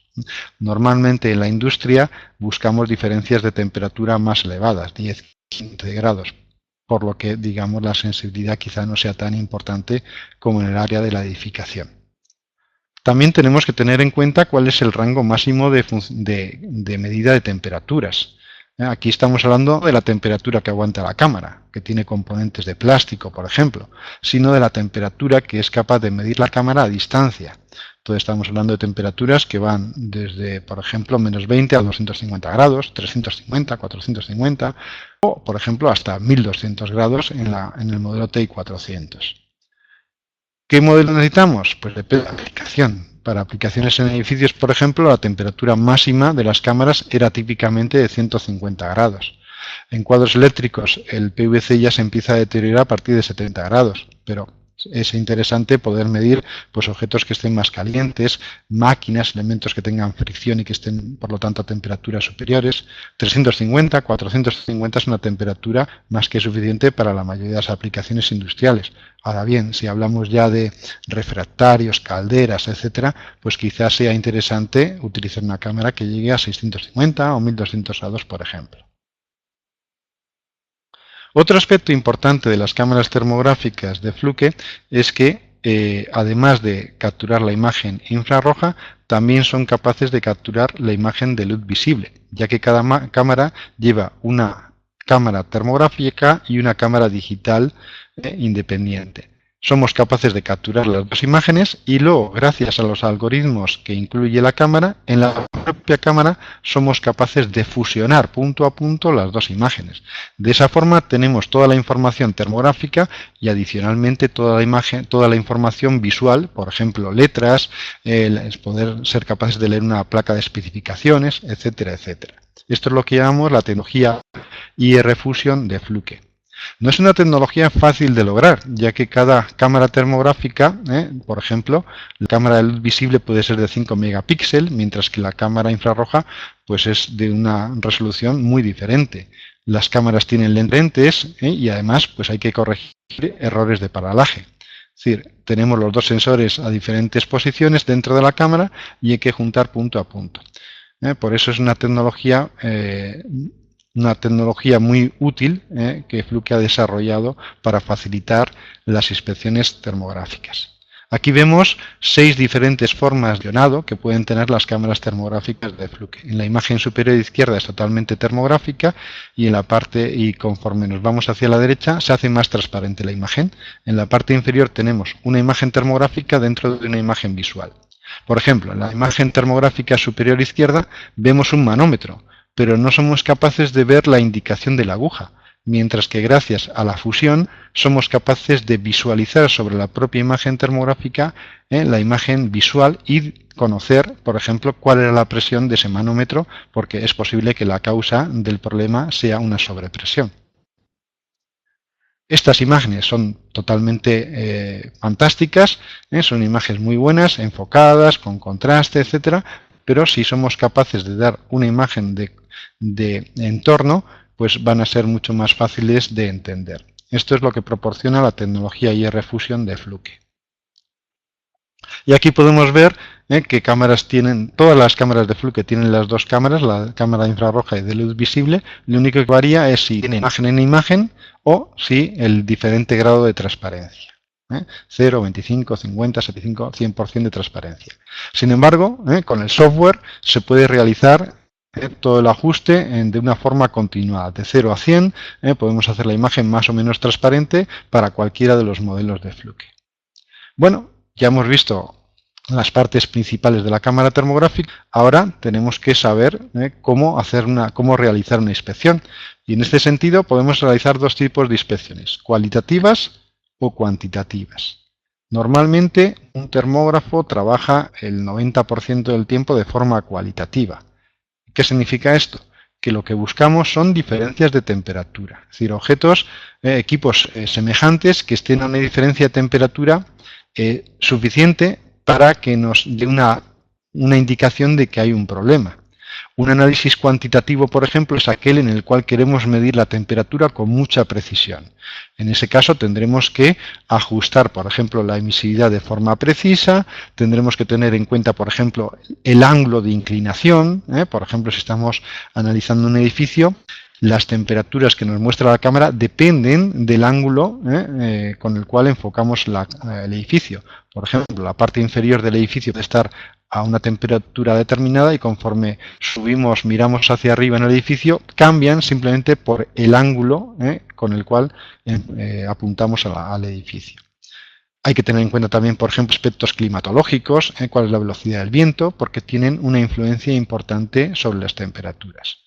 Normalmente en la industria buscamos diferencias de temperatura más elevadas, 10-15 grados. Por lo que, digamos, la sensibilidad quizá no sea tan importante como en el área de la edificación. También tenemos que tener en cuenta cuál es el rango máximo de medida de temperaturas. Aquí estamos hablando de la temperatura que aguanta la cámara, que tiene componentes de plástico, por ejemplo, sino de la temperatura que es capaz de medir la cámara a distancia. Entonces estamos hablando de temperaturas que van desde, por ejemplo, menos 20 a 250 grados, 350, 450 o, por ejemplo, hasta 1200 grados en el modelo TI400. ¿Qué modelo necesitamos? Pues depende de la aplicación. Para aplicaciones en edificios, por ejemplo, la temperatura máxima de las cámaras era típicamente de 150 grados. En cuadros eléctricos el PVC ya se empieza a deteriorar a partir de 70 grados, pero es interesante poder medir pues, objetos que estén más calientes, máquinas, elementos que tengan fricción y que estén, por lo tanto, a temperaturas superiores. 350, 450 es una temperatura más que suficiente para la mayoría de las aplicaciones industriales. Ahora bien, si hablamos ya de refractarios, calderas, etcétera, pues quizás sea interesante utilizar una cámara que llegue a 650 o 1200 grados, por ejemplo. Otro aspecto importante de las cámaras termográficas de Fluke es que, además de capturar la imagen infrarroja, también son capaces de capturar la imagen de luz visible, ya que cada cámara lleva una cámara termográfica y una cámara digital independiente. Somos capaces de capturar las dos imágenes y luego, gracias a los algoritmos que incluye la cámara, en la propia cámara somos capaces de fusionar punto a punto las dos imágenes. De esa forma tenemos toda la información termográfica y adicionalmente toda la información visual, por ejemplo, letras, poder ser capaces de leer una placa de especificaciones, etcétera, etcétera. Esto es lo que llamamos la tecnología IR Fusion de Fluke. No es una tecnología fácil de lograr, ya que cada cámara termográfica, por ejemplo, la cámara de luz visible puede ser de 5 megapíxeles, mientras que la cámara infrarroja pues es de una resolución muy diferente. Las cámaras tienen lentes y además pues hay que corregir errores de paralaje. Es decir, tenemos los dos sensores a diferentes posiciones dentro de la cámara y hay que juntar punto a punto. Por eso es una tecnología muy útil que Fluke ha desarrollado para facilitar las inspecciones termográficas. Aquí vemos 6 diferentes formas de ionado que pueden tener las cámaras termográficas de Fluke. En la imagen superior izquierda es totalmente termográfica y en la parte, y conforme nos vamos hacia la derecha, se hace más transparente la imagen. En la parte inferior tenemos una imagen termográfica dentro de una imagen visual. Por ejemplo, en la imagen termográfica superior izquierda vemos un manómetro, pero no somos capaces de ver la indicación de la aguja, mientras que gracias a la fusión somos capaces de visualizar sobre la propia imagen termográfica la imagen visual y conocer, por ejemplo, cuál era la presión de ese manómetro, porque es posible que la causa del problema sea una sobrepresión. Estas imágenes son totalmente fantásticas, son imágenes muy buenas, enfocadas, con contraste, etcétera, pero si somos capaces de dar una imagen de entorno, pues van a ser mucho más fáciles de entender. Esto es lo que proporciona la tecnología IR Fusion de Fluke. Y aquí podemos ver que cámaras tienen, todas las cámaras de Fluke tienen las dos cámaras, la cámara infrarroja y de luz visible. Lo único que varía es si tiene imagen en imagen o si el diferente grado de transparencia. 0, 25, 50, 75, 100% de transparencia. Sin embargo, con el software se puede realizar todo el ajuste de una forma continuada. De 0 a 100 podemos hacer la imagen más o menos transparente para cualquiera de los modelos de Fluke. Bueno, ya hemos visto las partes principales de la cámara termográfica. Ahora tenemos que saber cómo realizar una inspección. Y en este sentido podemos realizar dos tipos de inspecciones, cualitativas o cuantitativas. Normalmente un termógrafo trabaja el 90% del tiempo de forma cualitativa. ¿Qué significa esto? Que lo que buscamos son diferencias de temperatura, es decir, objetos, equipos semejantes que estén a una diferencia de temperatura suficiente para que nos dé una indicación de que hay un problema. Un análisis cuantitativo, por ejemplo, es aquel en el cual queremos medir la temperatura con mucha precisión. En ese caso tendremos que ajustar, por ejemplo, la emisividad de forma precisa, tendremos que tener en cuenta, por ejemplo, el ángulo de inclinación. Por ejemplo, si estamos analizando un edificio, las temperaturas que nos muestra la cámara dependen del ángulo con el cual enfocamos el edificio. Por ejemplo, la parte inferior del edificio puede estar a una temperatura determinada y conforme subimos, miramos hacia arriba en el edificio, cambian simplemente por el ángulo con el cual apuntamos al edificio. Hay que tener en cuenta también, por ejemplo, aspectos climatológicos, cuál es la velocidad del viento, porque tienen una influencia importante sobre las temperaturas.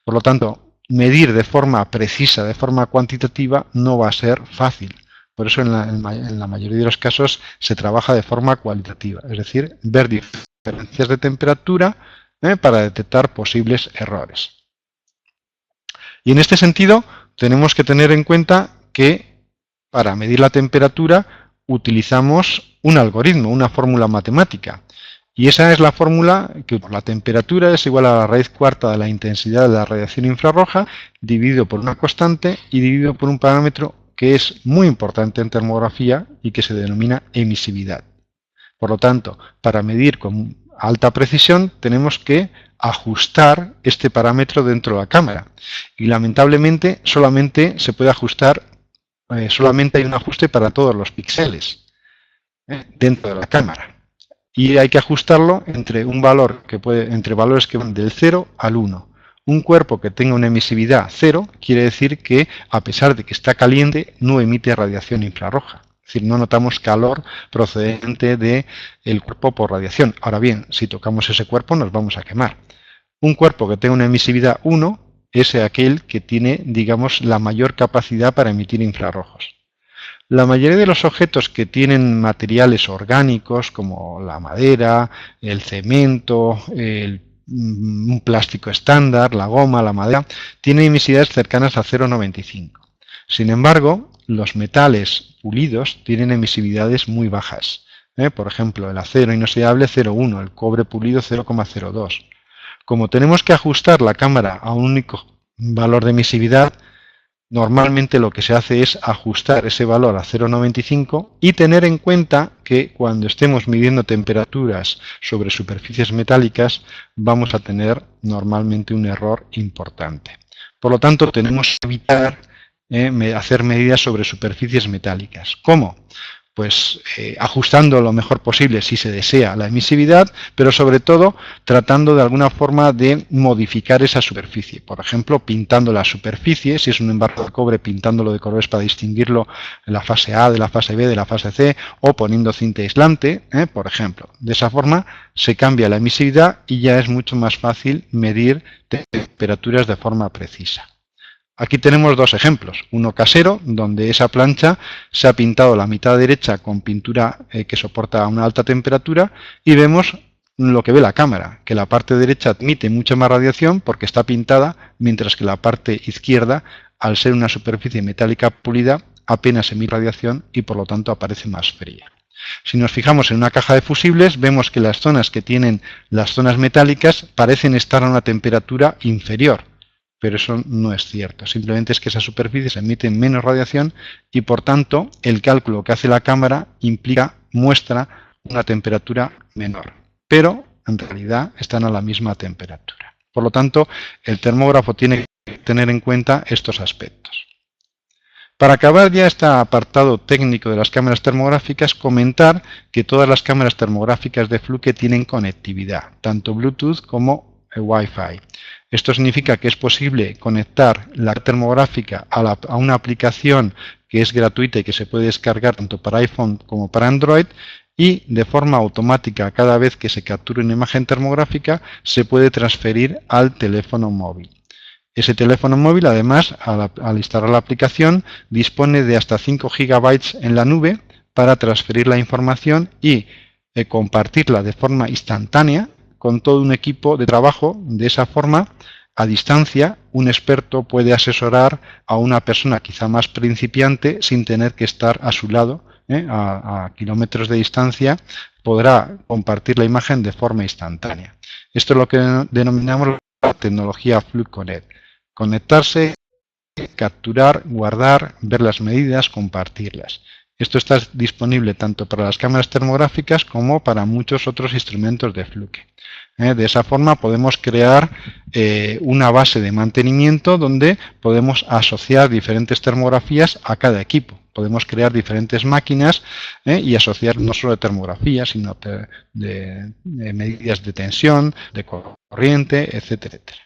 Por lo tanto, medir de forma precisa, de forma cuantitativa, no va a ser fácil. Por eso en la mayoría de los casos se trabaja de forma cualitativa, es decir, ver diferencias de temperatura para detectar posibles errores. Y en este sentido tenemos que tener en cuenta que para medir la temperatura utilizamos un algoritmo, una fórmula matemática. Y esa es la fórmula que la temperatura es igual a la raíz cuarta de la intensidad de la radiación infrarroja dividido por una constante y dividido por un parámetro que es muy importante en termografía y que se denomina emisividad. Por lo tanto, para medir con alta precisión tenemos que ajustar este parámetro dentro de la cámara. Y lamentablemente solamente se puede ajustar, solamente hay un ajuste para todos los píxeles dentro de la cámara. Y hay que ajustarlo entre entre valores que van del 0 al 1. Un cuerpo que tenga una emisividad 0 quiere decir que, a pesar de que está caliente, no emite radiación infrarroja. Es decir, no notamos calor procedente del cuerpo por radiación. Ahora bien, si tocamos ese cuerpo nos vamos a quemar. Un cuerpo que tenga una emisividad 1 es aquel que tiene, digamos, la mayor capacidad para emitir infrarrojos. La mayoría de los objetos que tienen materiales orgánicos como la madera, el cemento, un plástico estándar, la goma, la madera, tienen emisividades cercanas a 0,95. Sin embargo, los metales pulidos tienen emisividades muy bajas. Por ejemplo, el acero inoxidable 0,1, el cobre pulido 0,02. Como tenemos que ajustar la cámara a un único valor de emisividad, normalmente lo que se hace es ajustar ese valor a 0,95 y tener en cuenta que cuando estemos midiendo temperaturas sobre superficies metálicas vamos a tener normalmente un error importante. Por lo tanto, tenemos que evitar hacer medidas sobre superficies metálicas. ¿Cómo? Pues ajustando lo mejor posible si se desea la emisividad, pero sobre todo tratando de alguna forma de modificar esa superficie. Por ejemplo, pintando la superficie, si es un embargo de cobre, pintándolo de colores para distinguirlo en la fase A de la fase B de la fase C, o poniendo cinta aislante, por ejemplo. De esa forma se cambia la emisividad y ya es mucho más fácil medir temperaturas de forma precisa. Aquí tenemos dos ejemplos, uno casero, donde esa plancha se ha pintado la mitad derecha con pintura que soporta una alta temperatura, y vemos lo que ve la cámara, que la parte derecha emite mucha más radiación porque está pintada, mientras que la parte izquierda, al ser una superficie metálica pulida, apenas emite radiación y por lo tanto aparece más fría. Si nos fijamos en una caja de fusibles, vemos que las zonas que tienen las zonas metálicas parecen estar a una temperatura inferior, pero eso no es cierto. Simplemente es que esas superficies emiten menos radiación y por tanto el cálculo que hace la cámara muestra una temperatura menor, pero en realidad están a la misma temperatura. Por lo tanto, el termógrafo tiene que tener en cuenta estos aspectos. Para acabar ya este apartado técnico de las cámaras termográficas, comentar que todas las cámaras termográficas de Fluke tienen conectividad, tanto Bluetooth como Wi-Fi. Esto significa que es posible conectar la termográfica a una aplicación que es gratuita y que se puede descargar tanto para iPhone como para Android, y de forma automática, cada vez que se capture una imagen termográfica, se puede transferir al teléfono móvil. Ese teléfono móvil, además, al instalar la aplicación, dispone de hasta 5 GB en la nube para transferir la información y compartirla de forma instantánea con todo un equipo de trabajo. De esa forma, a distancia, un experto puede asesorar a una persona quizá más principiante sin tener que estar a su lado, a kilómetros de distancia, podrá compartir la imagen de forma instantánea. Esto es lo que denominamos la tecnología Fluke Connect. Conectarse, capturar, guardar, ver las medidas, compartirlas. Esto está disponible tanto para las cámaras termográficas como para muchos otros instrumentos de Fluke. De esa forma podemos crear una base de mantenimiento donde podemos asociar diferentes termografías a cada equipo. Podemos crear diferentes máquinas y asociar no solo de termografía, sino de medidas de tensión, de corriente, etcétera, etcétera.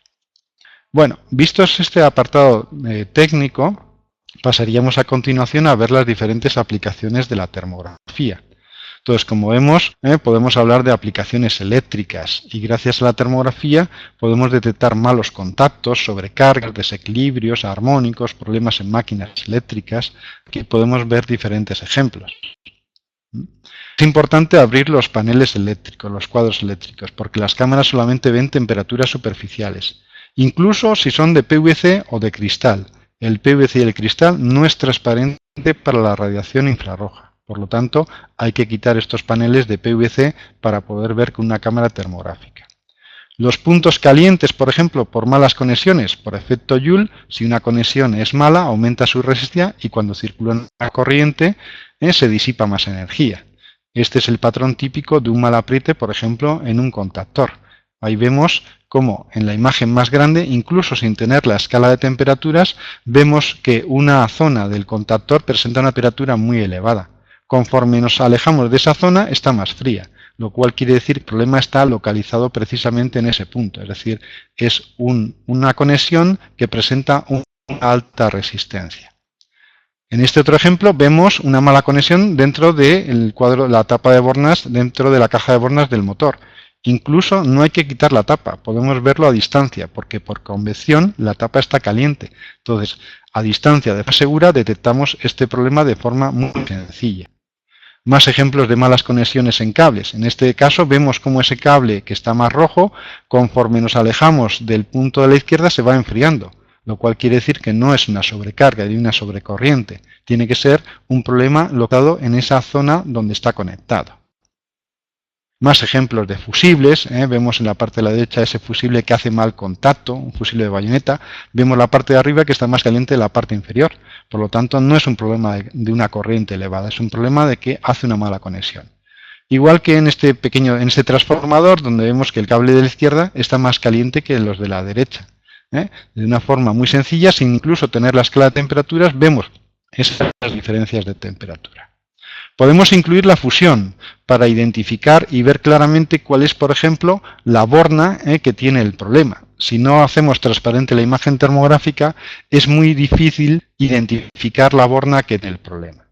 Bueno, vistos este apartado técnico, pasaríamos a continuación a ver las diferentes aplicaciones de la termografía. Entonces, como vemos, podemos hablar de aplicaciones eléctricas y gracias a la termografía podemos detectar malos contactos, sobrecargas, desequilibrios, armónicos, problemas en máquinas eléctricas. Aquí podemos ver diferentes ejemplos. Es importante abrir los paneles eléctricos, los cuadros eléctricos, porque las cámaras solamente ven temperaturas superficiales. Incluso si son de PVC o de cristal. El PVC y el cristal no es transparente para la radiación infrarroja. Por lo tanto, hay que quitar estos paneles de PVC para poder ver con una cámara termográfica. Los puntos calientes, por ejemplo, por malas conexiones, por efecto Joule, si una conexión es mala, aumenta su resistencia y cuando circula una corriente se disipa más energía. Este es el patrón típico de un mal apriete, por ejemplo, en un contactor. Ahí vemos cómo en la imagen más grande, incluso sin tener la escala de temperaturas, vemos que una zona del contactor presenta una temperatura muy elevada. Conforme nos alejamos de esa zona, está más fría, lo cual quiere decir que el problema está localizado precisamente en ese punto. Es decir, es una conexión que presenta una alta resistencia. En este otro ejemplo vemos una mala conexión dentro del cuadro, la tapa de bornas, dentro de la caja de bornas del motor. Incluso no hay que quitar la tapa, podemos verlo a distancia, porque por convección la tapa está caliente. Entonces, a distancia de forma segura detectamos este problema de forma muy sencilla. Más ejemplos de malas conexiones en cables. En este caso vemos cómo ese cable que está más rojo, conforme nos alejamos del punto de la izquierda, se va enfriando, lo cual quiere decir que no es una sobrecarga ni una sobrecorriente. Tiene que ser un problema localizado en esa zona donde está conectado. Más ejemplos de fusibles, vemos en la parte de la derecha ese fusible que hace mal contacto, un fusible de bayoneta. Vemos la parte de arriba que está más caliente de la parte inferior. Por lo tanto, no es un problema de una corriente elevada, es un problema de que hace una mala conexión. Igual que en este transformador, donde vemos que el cable de la izquierda está más caliente que los de la derecha. De una forma muy sencilla, sin incluso tener la escala de temperaturas, vemos esas diferencias de temperatura. Podemos incluir la fusión para identificar y ver claramente cuál es, por ejemplo, la borna que tiene el problema. Si no hacemos transparente la imagen termográfica, es muy difícil identificar la borna que tiene el problema.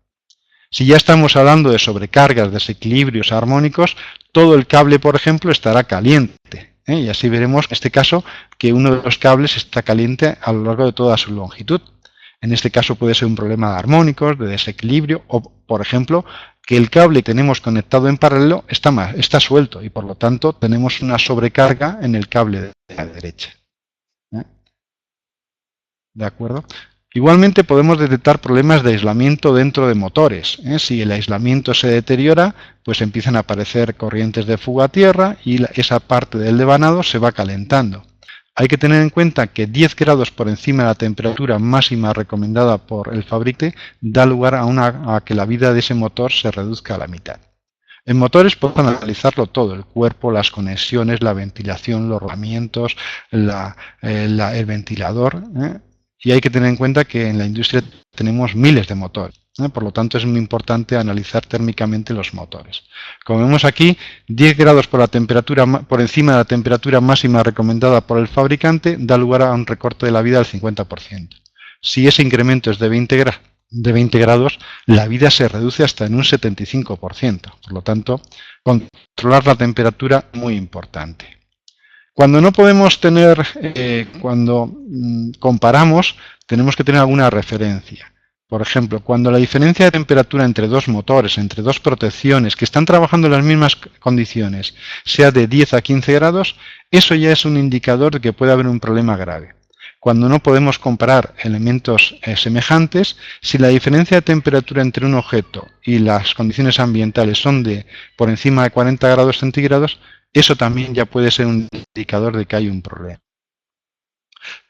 Si ya estamos hablando de sobrecargas, desequilibrios armónicos, todo el cable, por ejemplo, estará caliente. Y así veremos, en este caso, que uno de los cables está caliente a lo largo de toda su longitud. En este caso puede ser un problema de armónicos, de desequilibrio, o, por ejemplo, que el cable que tenemos conectado en paralelo está suelto y, por lo tanto, tenemos una sobrecarga en el cable de la derecha. ¿De acuerdo? Igualmente podemos detectar problemas de aislamiento dentro de motores. Si el aislamiento se deteriora, pues empiezan a aparecer corrientes de fuga a tierra y esa parte del devanado se va calentando. Hay que tener en cuenta que 10 grados por encima de la temperatura máxima recomendada por el fabricante da lugar a que la vida de ese motor se reduzca a la mitad. En motores podemos analizarlo todo, el cuerpo, las conexiones, la ventilación, los rodamientos, el ventilador. Y hay que tener en cuenta que en la industria tenemos miles de motores. Por lo tanto, es muy importante analizar térmicamente los motores. Como vemos aquí, 10 grados por encima de la temperatura máxima recomendada por el fabricante da lugar a un recorte de la vida del 50%. Si ese incremento es de 20 grados, la vida se reduce hasta en un 75%. Por lo tanto, controlar la temperatura es muy importante. Cuando no podemos tener, cuando comparamos, tenemos que tener alguna referencia. Por ejemplo, cuando la diferencia de temperatura entre dos motores, entre dos protecciones que están trabajando en las mismas condiciones, sea de 10 a 15 grados, eso ya es un indicador de que puede haber un problema grave. Cuando no podemos comparar elementos semejantes, si la diferencia de temperatura entre un objeto y las condiciones ambientales son por encima de 40 grados centígrados, eso también ya puede ser un indicador de que hay un problema.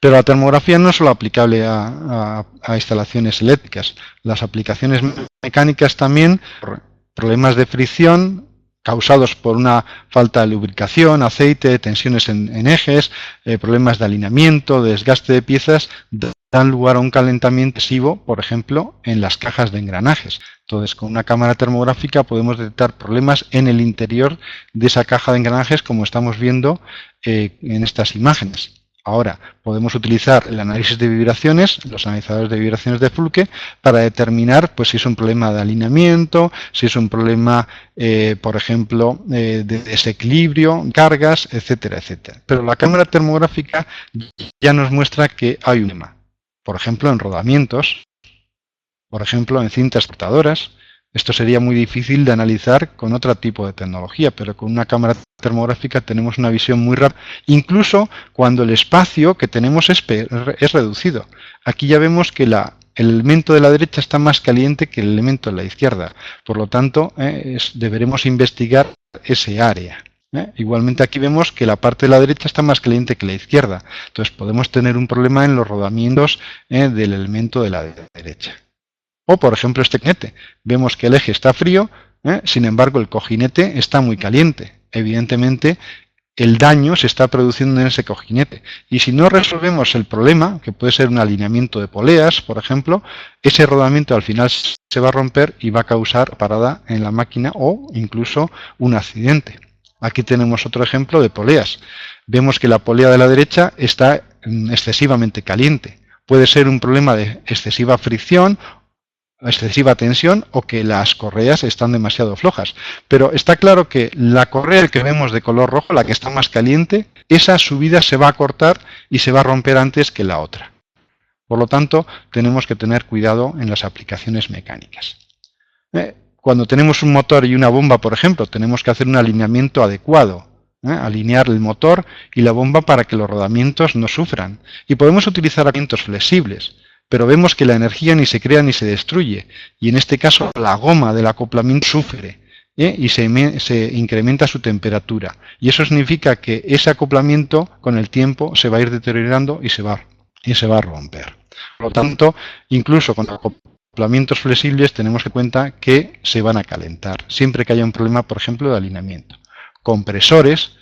Pero la termografía no es solo aplicable a instalaciones eléctricas. Las aplicaciones mecánicas también, problemas de fricción causados por una falta de lubricación, aceite, tensiones en ejes, problemas de alineamiento, desgaste de piezas, dan lugar a un calentamiento excesivo, por ejemplo, en las cajas de engranajes. Entonces, con una cámara termográfica podemos detectar problemas en el interior de esa caja de engranajes, como estamos viendo en estas imágenes. Ahora, podemos utilizar el análisis de vibraciones, los analizadores de vibraciones de Fluke, para determinar pues, si es un problema de alineamiento, si es un problema, por ejemplo, de desequilibrio, cargas, etcétera, etcétera. Pero la cámara termográfica ya nos muestra que hay un problema. Por ejemplo, en rodamientos, por ejemplo, en cintas portadoras. Esto sería muy difícil de analizar con otro tipo de tecnología, pero con una cámara termográfica tenemos una visión muy rápida, incluso cuando el espacio que tenemos es reducido. Aquí ya vemos que el elemento de la derecha está más caliente que el elemento de la izquierda. Por lo tanto, deberemos investigar ese área. Igualmente aquí vemos que la parte de la derecha está más caliente que la izquierda. Entonces podemos tener un problema en los rodamientos del elemento de la derecha. O, por ejemplo, este cojinete. Vemos que el eje está frío, sin embargo, el cojinete está muy caliente. Evidentemente, el daño se está produciendo en ese cojinete. Y si no resolvemos el problema, que puede ser un alineamiento de poleas, por ejemplo, ese rodamiento al final se va a romper y va a causar parada en la máquina o incluso un accidente. Aquí tenemos otro ejemplo de poleas. Vemos que la polea de la derecha está excesivamente caliente. Puede ser un problema de excesiva fricción, excesiva tensión o que las correas están demasiado flojas. Pero está claro que la correa que vemos de color rojo, la que está más caliente, esa subida se va a cortar y se va a romper antes que la otra. Por lo tanto, tenemos que tener cuidado en las aplicaciones mecánicas. Cuando tenemos un motor y una bomba, por ejemplo, tenemos que hacer un alineamiento adecuado. Alinear el motor y la bomba para que los rodamientos no sufran. Y podemos utilizar rodamientos flexibles. Pero vemos que la energía ni se crea ni se destruye, y en este caso la goma del acoplamiento sufre y se incrementa su temperatura. Y eso significa que ese acoplamiento con el tiempo se va a ir deteriorando y se va a romper. Por lo tanto, incluso con acoplamientos flexibles tenemos en cuenta que se van a calentar, siempre que haya un problema, por ejemplo, de alineamiento. Compresores.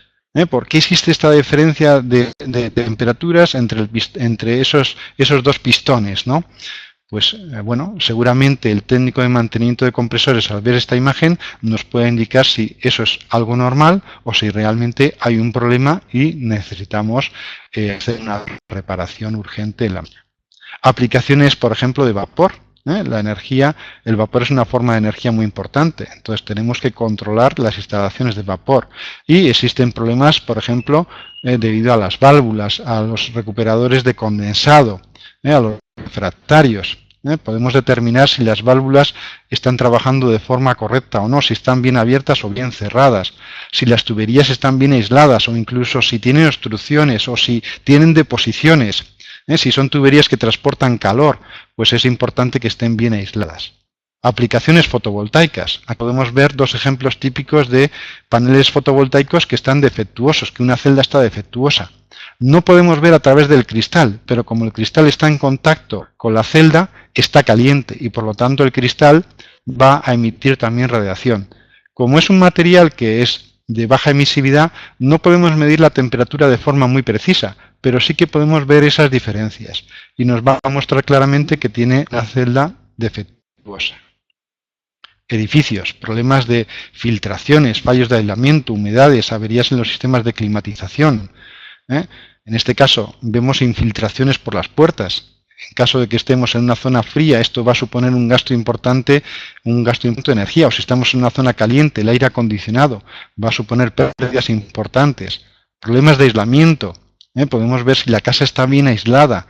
¿Por qué existe esta diferencia de temperaturas entre esos dos pistones, ¿no? Pues bueno, seguramente el técnico de mantenimiento de compresores al ver esta imagen nos puede indicar si eso es algo normal o si realmente hay un problema y necesitamos hacer una reparación urgente en la máquina. Aplicaciones, por ejemplo, de vapor. La energía, el vapor es una forma de energía muy importante, entonces tenemos que controlar las instalaciones de vapor. Y existen problemas, por ejemplo, debido a las válvulas, a los recuperadores de condensado, a los refractarios. Podemos determinar si las válvulas están trabajando de forma correcta o no, si están bien abiertas o bien cerradas, si las tuberías están bien aisladas o incluso si tienen obstrucciones o si tienen deposiciones. Si son tuberías que transportan calor, pues es importante que estén bien aisladas. Aplicaciones fotovoltaicas. Aquí podemos ver dos ejemplos típicos de paneles fotovoltaicos que están defectuosos, que una celda está defectuosa. No podemos ver a través del cristal, pero como el cristal está en contacto con la celda, está caliente y por lo tanto el cristal va a emitir también radiación. Como es un material que es de baja emisividad, no podemos medir la temperatura de forma muy precisa, pero sí que podemos ver esas diferencias y nos va a mostrar claramente que tiene la celda defectuosa. Edificios, problemas de filtraciones, fallos de aislamiento, humedades, averías en los sistemas de climatización. En este caso vemos infiltraciones por las puertas. En caso de que estemos en una zona fría, esto va a suponer un gasto importante de energía. O si estamos en una zona caliente, el aire acondicionado va a suponer pérdidas importantes. Problemas de aislamiento. Podemos ver si la casa está bien aislada.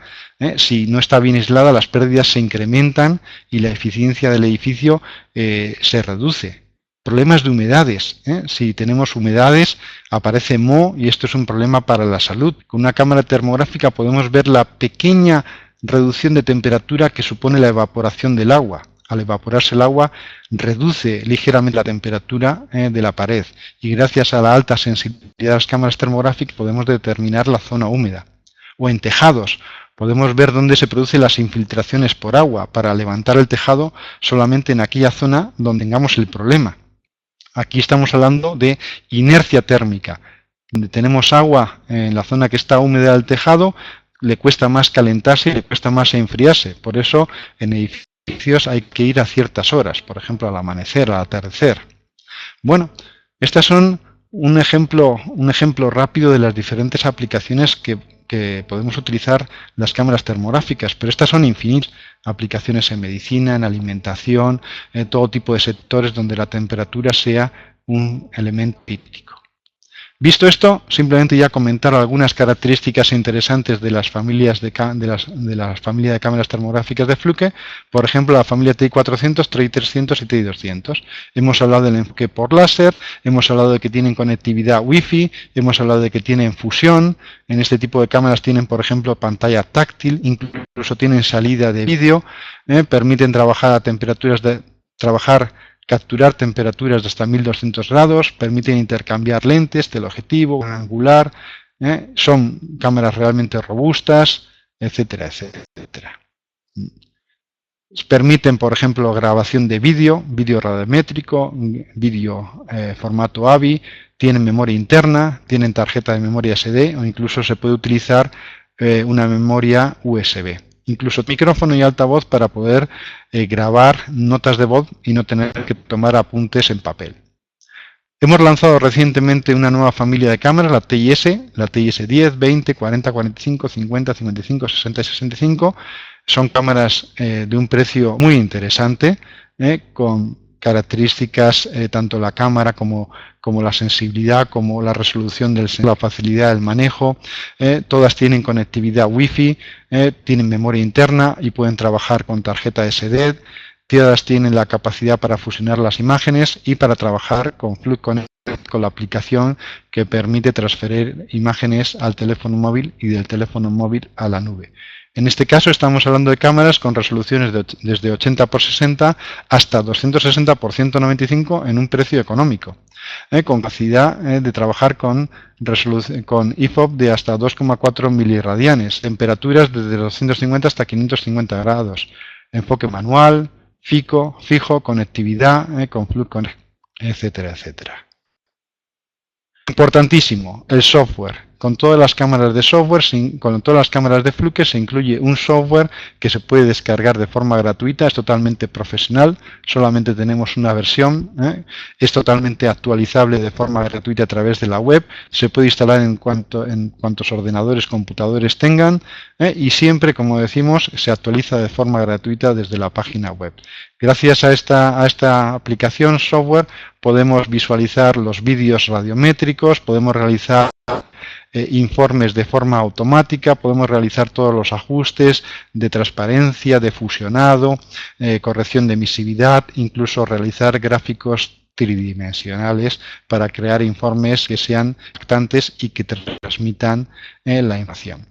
Si no está bien aislada, las pérdidas se incrementan y la eficiencia del edificio se reduce. Problemas de humedades. Si tenemos humedades, aparece moho y esto es un problema para la salud. Con una cámara termográfica podemos ver la pequeña reducción de temperatura que supone la evaporación del agua. Al evaporarse el agua, reduce ligeramente la temperatura de la pared y gracias a la alta sensibilidad de las cámaras termográficas podemos determinar la zona húmeda. O en tejados, podemos ver dónde se producen las infiltraciones por agua para levantar el tejado solamente en aquella zona donde tengamos el problema. Aquí estamos hablando de inercia térmica. Donde tenemos agua en la zona que está húmeda del tejado, le cuesta más calentarse y le cuesta más enfriarse. Por eso en edificios hay que ir a ciertas horas, por ejemplo al amanecer, al atardecer. Bueno, estas son un ejemplo rápido de las diferentes aplicaciones que podemos utilizar las cámaras termográficas, pero estas son infinitas. Aplicaciones en medicina, en alimentación, en todo tipo de sectores donde la temperatura sea un elemento crítico. Visto esto, simplemente ya comentar algunas características interesantes de las familias de la familia de cámaras termográficas de Fluke, por ejemplo la familia TI400, TI300 y TI200. Hemos hablado del enfoque por láser, hemos hablado de que tienen conectividad Wi-Fi, hemos hablado de que tienen fusión, en este tipo de cámaras tienen por ejemplo pantalla táctil, incluso tienen salida de vídeo, permiten trabajar a temperaturas capturar temperaturas de hasta 1200 grados, permiten intercambiar lentes, teleobjetivo, gran angular, son cámaras realmente robustas, etcétera, etcétera. Permiten, por ejemplo, grabación de vídeo radiométrico, vídeo formato AVI, tienen memoria interna, tienen tarjeta de memoria SD o incluso se puede utilizar una memoria USB. Incluso micrófono y altavoz para poder grabar notas de voz y no tener que tomar apuntes en papel. Hemos lanzado recientemente una nueva familia de cámaras, la TIS 10, 20, 40, 45, 50, 55, 60 y 65. Son cámaras de un precio muy interesante, con características tanto la cámara como la sensibilidad, como la resolución del sensor, la facilidad del manejo. Todas tienen conectividad Wi-Fi, tienen memoria interna y pueden trabajar con tarjeta SD. Todas tienen la capacidad para fusionar las imágenes y para trabajar con Fluke Connect, con la aplicación que permite transferir imágenes al teléfono móvil y del teléfono móvil a la nube. En este caso estamos hablando de cámaras con resoluciones desde 80 x 60 hasta 260 x 195 en un precio económico, con capacidad de trabajar con IFOP de hasta 2,4 miliradianes, temperaturas desde 250 hasta 550 grados, enfoque manual, fijo, conectividad, con Fluke Connect, etcétera, etcétera. Importantísimo, el software. con todas las cámaras de software, con todas las cámaras de Fluke se incluye un software que se puede descargar de forma gratuita, es totalmente profesional, solamente tenemos una versión, es totalmente actualizable de forma gratuita a través de la web, se puede instalar en cuantos ordenadores, computadores tengan, y siempre, como decimos, se actualiza de forma gratuita desde la página web. Gracias a esta aplicación software podemos visualizar los vídeos radiométricos, podemos realizar informes de forma automática, podemos realizar todos los ajustes de transparencia, de fusionado, corrección de emisividad, incluso realizar gráficos tridimensionales para crear informes que sean impactantes y que transmitan la información.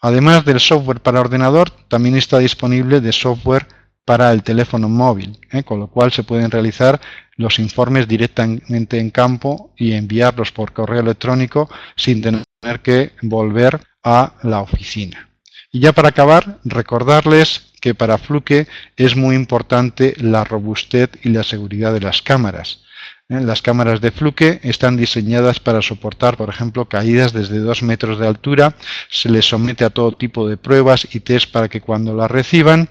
Además del software para ordenador, también está disponible de software para el teléfono móvil, con lo cual se pueden realizar los informes directamente en campo y enviarlos por correo electrónico sin tener que volver a la oficina. Y ya para acabar, recordarles que para Fluke es muy importante la robustez y la seguridad de las cámaras. Las cámaras de Fluke están diseñadas para soportar, por ejemplo, caídas desde 2 metros de altura. Se les somete a todo tipo de pruebas y test para que cuando las reciban,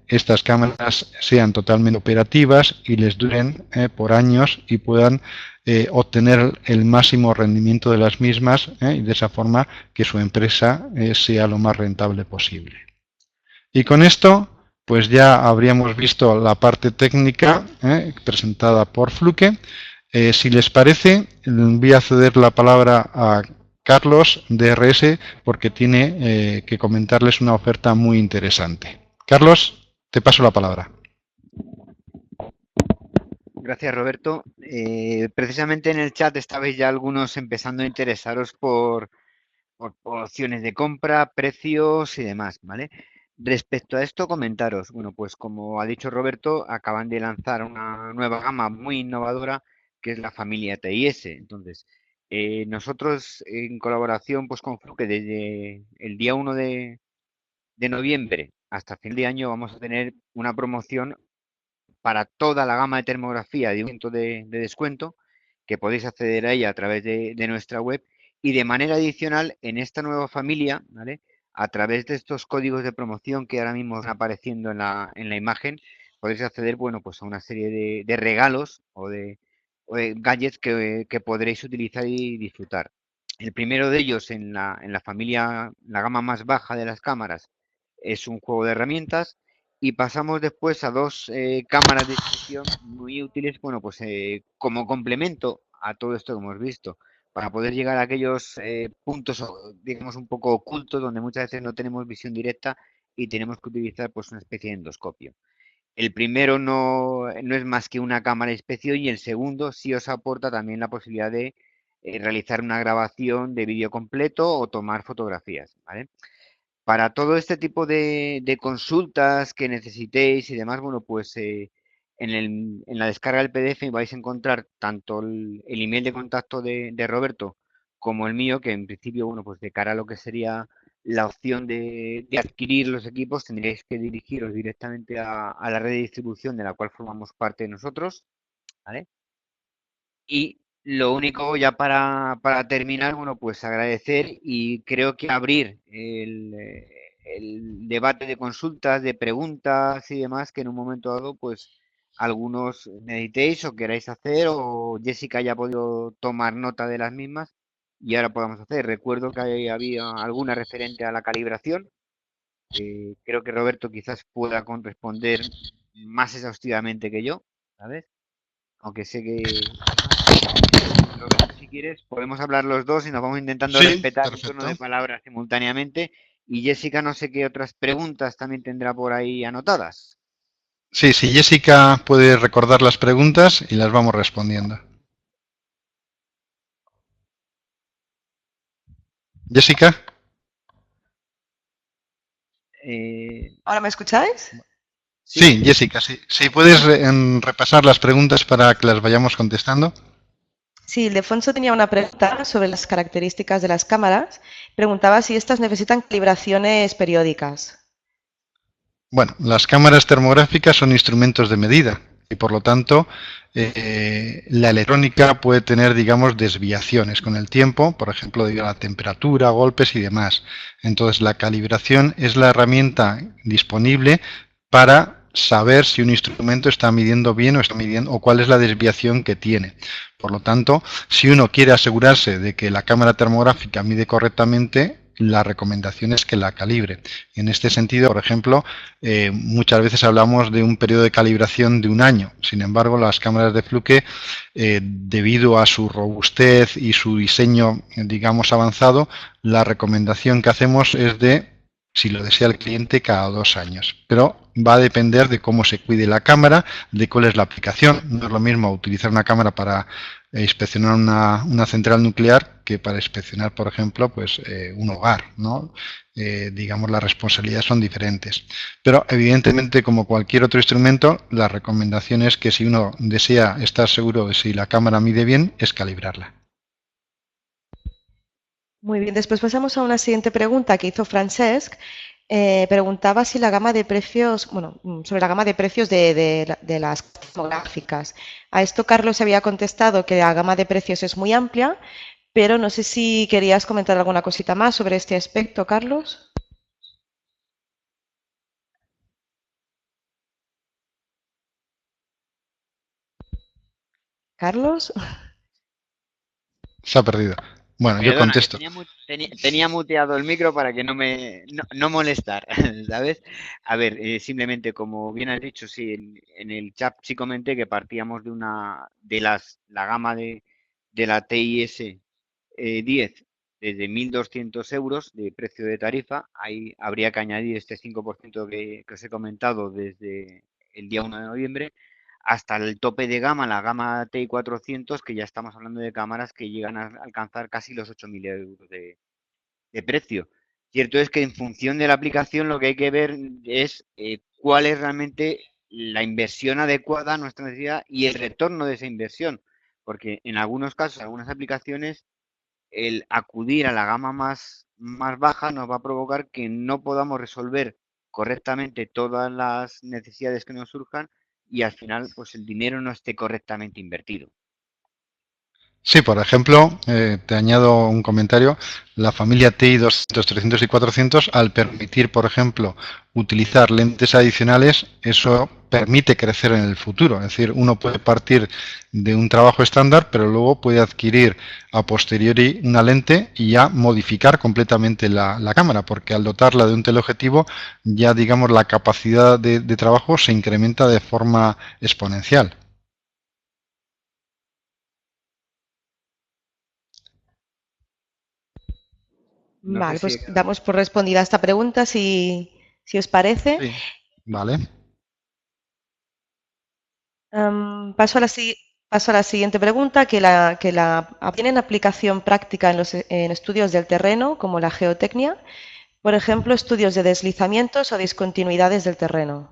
estas cámaras sean totalmente operativas y les duren por años y puedan obtener el máximo rendimiento de las mismas y de esa forma que su empresa sea lo más rentable posible. Y con esto pues ya habríamos visto la parte técnica presentada por Fluke. Si les parece, voy a ceder la palabra a Carlos de RS porque tiene que comentarles una oferta muy interesante. Carlos, te paso la palabra. Gracias, Roberto. Precisamente en el chat estabais ya algunos empezando a interesaros por opciones de compra, precios y demás, ¿vale? Respecto a esto, comentaros, bueno, pues como ha dicho Roberto, acaban de lanzar una nueva gama muy innovadora que es la familia TIS. Entonces, nosotros en colaboración pues con Fluke desde el día 1 de noviembre hasta fin de año vamos a tener una promoción para toda la gama de termografía de un de descuento, que podéis acceder a ella a través de nuestra web, y de manera adicional en esta nueva familia, ¿vale? A través de estos códigos de promoción que ahora mismo están apareciendo en la imagen, podéis acceder, bueno, pues a una serie de regalos o de gadgets que podréis utilizar y disfrutar. El primero de ellos en la familia, la gama más baja de las cámaras, es un juego de herramientas. Y pasamos después a dos cámaras de discusión muy útiles, bueno, pues como complemento a todo esto que hemos visto, para poder llegar a aquellos puntos, digamos, un poco ocultos, donde muchas veces no tenemos visión directa y tenemos que utilizar pues una especie de endoscopio. El primero no es más que una cámara de inspección y el segundo sí os aporta también la posibilidad de realizar una grabación de vídeo completo o tomar fotografías, ¿vale? Para todo este tipo de consultas que necesitéis y demás, bueno, pues en la descarga del PDF vais a encontrar tanto el email de contacto de Roberto como el mío, que en principio, bueno, pues de cara a lo que sería la opción de adquirir los equipos, tendréis que dirigiros directamente a la red de distribución de la cual formamos parte nosotros, ¿vale? Y lo único ya para terminar, bueno, pues agradecer y creo que abrir el debate de consultas, de preguntas y demás que en un momento dado, pues algunos necesitéis o queráis hacer o Jessica ya ha podido tomar nota de las mismas y ahora podamos hacer. Recuerdo que había alguna referente a la calibración. Creo que Roberto quizás pueda responder más exhaustivamente que yo, ¿sabes? Aunque sé que... Roberto, si quieres, podemos hablar los dos y nos vamos intentando respetar el turno de palabras simultáneamente. Y Jessica, no sé qué otras preguntas también tendrá por ahí anotadas. Sí, Jessica puede recordar las preguntas y las vamos respondiendo. Jessica. ¿Ahora me escucháis? Sí, Jessica, sí. Sí, ¿puedes repasar las preguntas para que las vayamos contestando? Sí, Ildefonso tenía una pregunta sobre las características de las cámaras. Preguntaba si estas necesitan calibraciones periódicas. Bueno, las cámaras termográficas son instrumentos de medida y por lo tanto la electrónica puede tener, digamos, desviaciones con el tiempo, por ejemplo, debido a la temperatura, golpes y demás. Entonces, la calibración es la herramienta disponible para saber si un instrumento está midiendo bien o está midiendo o cuál es la desviación que tiene. Por lo tanto, si uno quiere asegurarse de que la cámara termográfica mide correctamente, la recomendación es que la calibre. En este sentido, por ejemplo, muchas veces hablamos de un periodo de calibración de un año. Sin embargo, las cámaras de Fluke, debido a su robustez y su diseño, digamos, avanzado, la recomendación que hacemos es de, si lo desea el cliente, cada 2 años. Pero va a depender de cómo se cuide la cámara, de cuál es la aplicación. No es lo mismo utilizar una cámara para inspeccionar una central nuclear que para inspeccionar, por ejemplo, pues un hogar, ¿no? Digamos, las responsabilidades son diferentes. Pero evidentemente, como cualquier otro instrumento, la recomendación es que si uno desea estar seguro de si la cámara mide bien, es calibrarla. Muy bien, después pasamos a una siguiente pregunta que hizo Francesc. Preguntaba si la gama de precios, bueno, sobre la gama de precios de las termográficas. A esto Carlos había contestado que la gama de precios es muy amplia, pero no sé si querías comentar alguna cosita más sobre este aspecto, Carlos. ¿Carlos? Se ha perdido. Bueno, yo Perdona, que contesto. tenía muteado el micro para que no molestar, ¿sabes? A ver, simplemente como bien has dicho, sí, en el chat sí comenté que partíamos la gama de la TIS 10 desde 1.200 euros de precio de tarifa. Ahí habría que añadir este 5% que os he comentado desde el día 1 de noviembre, hasta el tope de gama, la gama TI 400, que ya estamos hablando de cámaras que llegan a alcanzar casi los 8.000 euros de precio. Cierto es que en función de la aplicación lo que hay que ver es cuál es realmente la inversión adecuada a nuestra necesidad y el retorno de esa inversión, porque en algunos casos, algunas aplicaciones, el acudir a la gama más baja nos va a provocar que no podamos resolver correctamente todas las necesidades que nos surjan y al final pues el dinero no esté correctamente invertido. Sí, por ejemplo, te añado un comentario. La familia TI 200, 300 y 400, al permitir, por ejemplo, utilizar lentes adicionales, eso permite crecer en el futuro. Es decir, uno puede partir de un trabajo estándar, pero luego puede adquirir a posteriori una lente y ya modificar completamente la cámara, porque al dotarla de un teleobjetivo, ya digamos la capacidad de trabajo se incrementa de forma exponencial. No sé Vale, si pues damos por respondida esta pregunta, si os parece. Sí. Vale. Paso a la siguiente pregunta, tienen aplicación práctica en estudios del terreno, como la geotecnia, por ejemplo, estudios de deslizamientos o discontinuidades del terreno.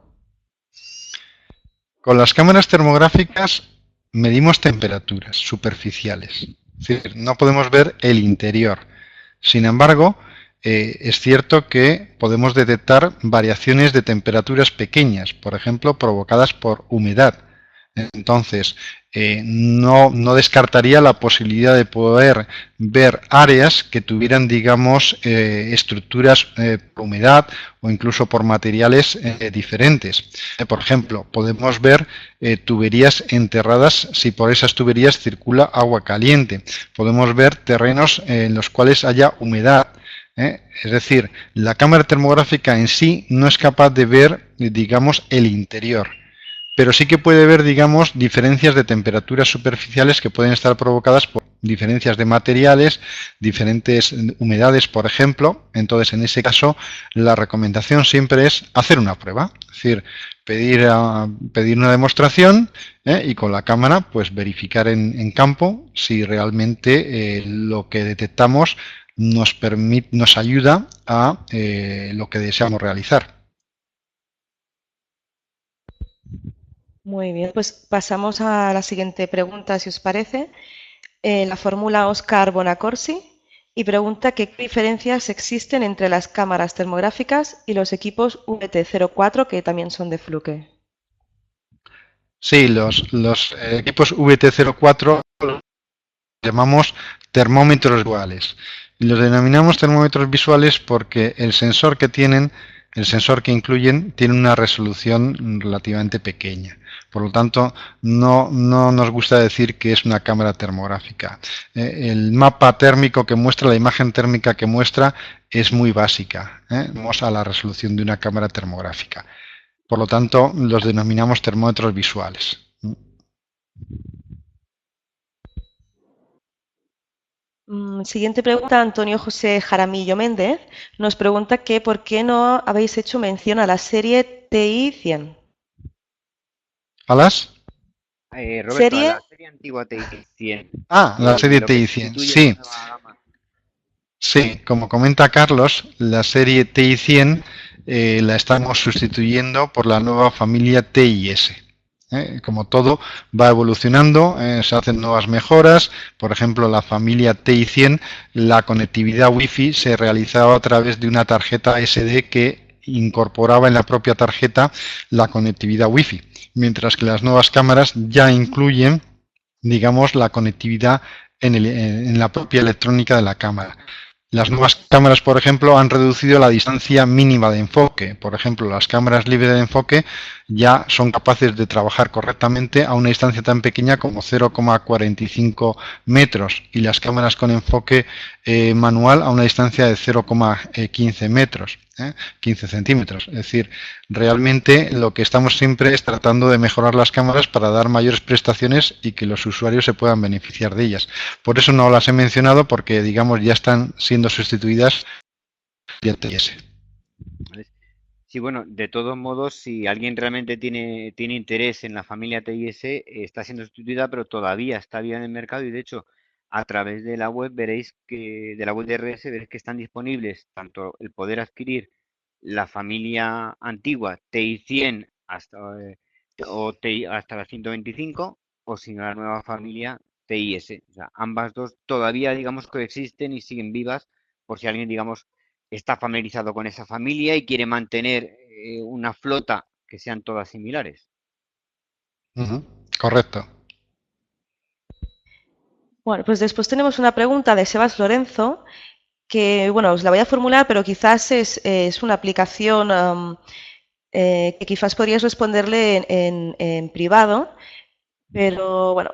Con las cámaras termográficas medimos temperaturas superficiales, es decir, no podemos ver el interior. Sin embargo, es cierto que podemos detectar variaciones de temperaturas pequeñas, por ejemplo, provocadas por humedad. Entonces, no descartaría la posibilidad de poder ver áreas que tuvieran, digamos, estructuras por humedad o incluso por materiales diferentes. Por ejemplo, podemos ver tuberías enterradas si por esas tuberías circula agua caliente. Podemos ver terrenos en los cuales haya humedad. Es decir, la cámara termográfica en sí no es capaz de ver, digamos, el interior, pero sí que puede ver, digamos, diferencias de temperaturas superficiales que pueden estar provocadas por diferencias de materiales, diferentes humedades, por ejemplo. Entonces, en ese caso, la recomendación siempre es hacer una prueba, es decir, pedir una demostración y con la cámara, pues verificar en campo si realmente lo que detectamos nos ayuda a lo que deseamos realizar. Muy bien, pues pasamos a la siguiente pregunta, si os parece. La fórmula Oscar Bonacorsi y pregunta qué diferencias existen entre las cámaras termográficas y los equipos VT04 que también son de Fluke. Sí, los equipos VT04 los llamamos termómetros visuales. Y los denominamos termómetros visuales porque el sensor que tienen, el sensor que incluyen, tiene una resolución relativamente pequeña. Por lo tanto, no nos gusta decir que es una cámara termográfica. El mapa térmico que muestra, la imagen térmica que muestra, es muy básica. Vamos a la resolución de una cámara termográfica. Por lo tanto, los denominamos termómetros visuales. Siguiente pregunta, Antonio José Jaramillo Méndez nos pregunta que por qué no habéis hecho mención a la serie TI 100. Roberto, ¿Serie? a la serie antigua TI 100. La serie TI 100, sí. Sí, como comenta Carlos, la serie TI 100 la estamos sustituyendo por la nueva familia TIS. Como todo va evolucionando, se hacen nuevas mejoras. Por ejemplo, la familia TI 100, la conectividad Wi-Fi se realizaba a través de una tarjeta SD que incorporaba en la propia tarjeta la conectividad Wi-Fi, mientras que las nuevas cámaras ya incluyen, digamos, la conectividad en la propia electrónica de la cámara. Las nuevas cámaras, por ejemplo, han reducido la distancia mínima de enfoque. Por ejemplo, las cámaras libres de enfoque ya son capaces de trabajar correctamente a una distancia tan pequeña como 0,45 metros y las cámaras con enfoque manual a una distancia de 0,15 metros, 15 centímetros. Es decir, realmente lo que estamos siempre es tratando de mejorar las cámaras para dar mayores prestaciones y que los usuarios se puedan beneficiar de ellas. Por eso no las he mencionado porque, digamos, ya están siendo sustituidas por TIS. Sí, bueno, de todos modos, si alguien realmente tiene interés en la familia TIS, está siendo sustituida, pero todavía está bien en el mercado y de hecho, a través de la web veréis que, de la web de RS, veréis que están disponibles tanto el poder adquirir la familia antigua TI 100 hasta la 125 o si no la nueva familia TIS. O sea, ambas dos todavía, digamos, coexisten y siguen vivas por si alguien, digamos, está familiarizado con esa familia y quiere mantener una flota que sean todas similares. Correcto. Bueno, pues después tenemos una pregunta de Sebas Lorenzo que, bueno, os la voy a formular, pero quizás es una aplicación que quizás podríais responderle en privado, pero bueno,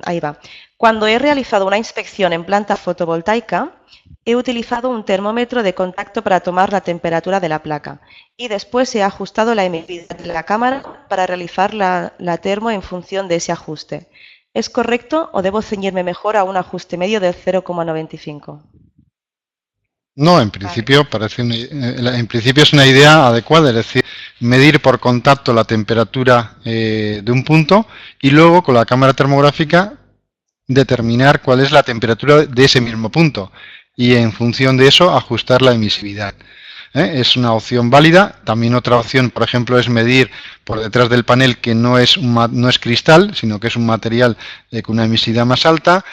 ahí va. Cuando he realizado una inspección en planta fotovoltaica, he utilizado un termómetro de contacto para tomar la temperatura de la placa y después he ajustado la emisividad de la cámara para realizar la termo en función de ese ajuste. ¿Es correcto o debo ceñirme mejor a un ajuste medio del 0,95? No, en principio en principio es una idea adecuada, es decir, medir por contacto la temperatura de un punto y luego con la cámara termográfica determinar cuál es la temperatura de ese mismo punto y en función de eso ajustar la emisividad. Es una opción válida. También otra opción, por ejemplo, es medir por detrás del panel que no es cristal, sino que es un material con una emisividad más alta.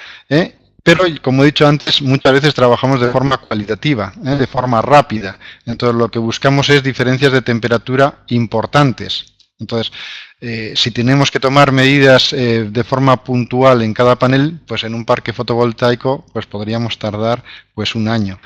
Pero, como he dicho antes, muchas veces trabajamos de forma cualitativa, de forma rápida. Entonces, lo que buscamos es diferencias de temperatura importantes. Entonces, si tenemos que tomar medidas de forma puntual en cada panel, pues en un parque fotovoltaico pues podríamos tardar pues un año.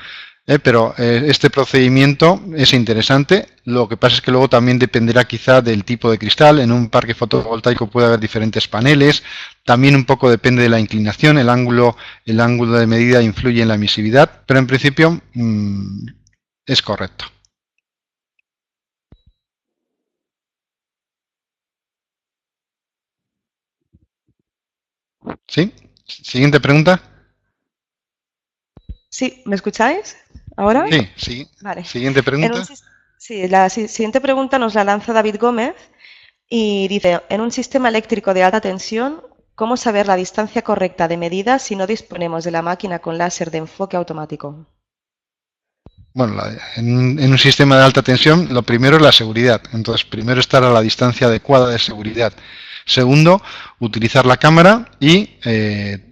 Pero este procedimiento es interesante. Lo que pasa es que luego también dependerá quizá del tipo de cristal. En un parque fotovoltaico puede haber diferentes paneles. También un poco depende de la inclinación. El ángulo de medida influye en la emisividad, pero en principio es correcto. ¿Sí? ¿Siguiente pregunta? Sí, ¿me escucháis ahora? Sí. Vale. Siguiente pregunta. Sí, la siguiente pregunta nos la lanza David Gómez y dice, en un sistema eléctrico de alta tensión, ¿cómo saber la distancia correcta de medida si no disponemos de la máquina con láser de enfoque automático? Bueno, en un sistema de alta tensión, lo primero es la seguridad. Entonces, primero estar a la distancia adecuada de seguridad. Segundo, utilizar la cámara y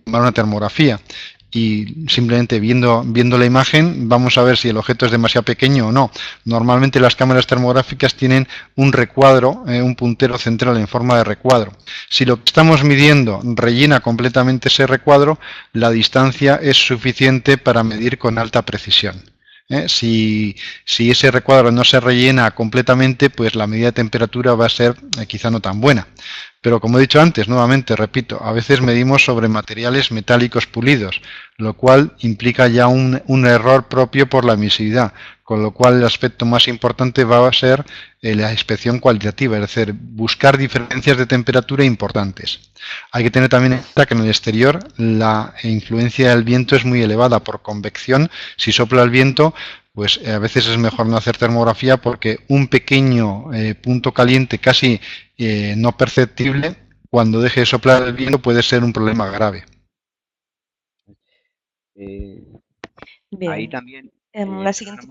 tomar una termografía. y simplemente viendo la imagen vamos a ver si el objeto es demasiado pequeño o no. Normalmente las cámaras termográficas tienen un recuadro, un puntero central en forma de recuadro. Si lo que estamos midiendo rellena completamente ese recuadro, la distancia es suficiente para medir con alta precisión. Si ese recuadro no se rellena completamente, pues la medida de temperatura va a ser quizá no tan buena. Pero como he dicho antes, nuevamente repito, a veces medimos sobre materiales metálicos pulidos, lo cual implica ya un error propio por la emisividad, con lo cual el aspecto más importante va a ser la inspección cualitativa, es decir, buscar diferencias de temperatura importantes. Hay que tener también en cuenta que en el exterior la influencia del viento es muy elevada por convección. Si sopla el viento, pues a veces es mejor no hacer termografía porque un pequeño punto caliente casi no perceptible, cuando deje de soplar el viento puede ser un problema grave. Ahí también, la siguiente...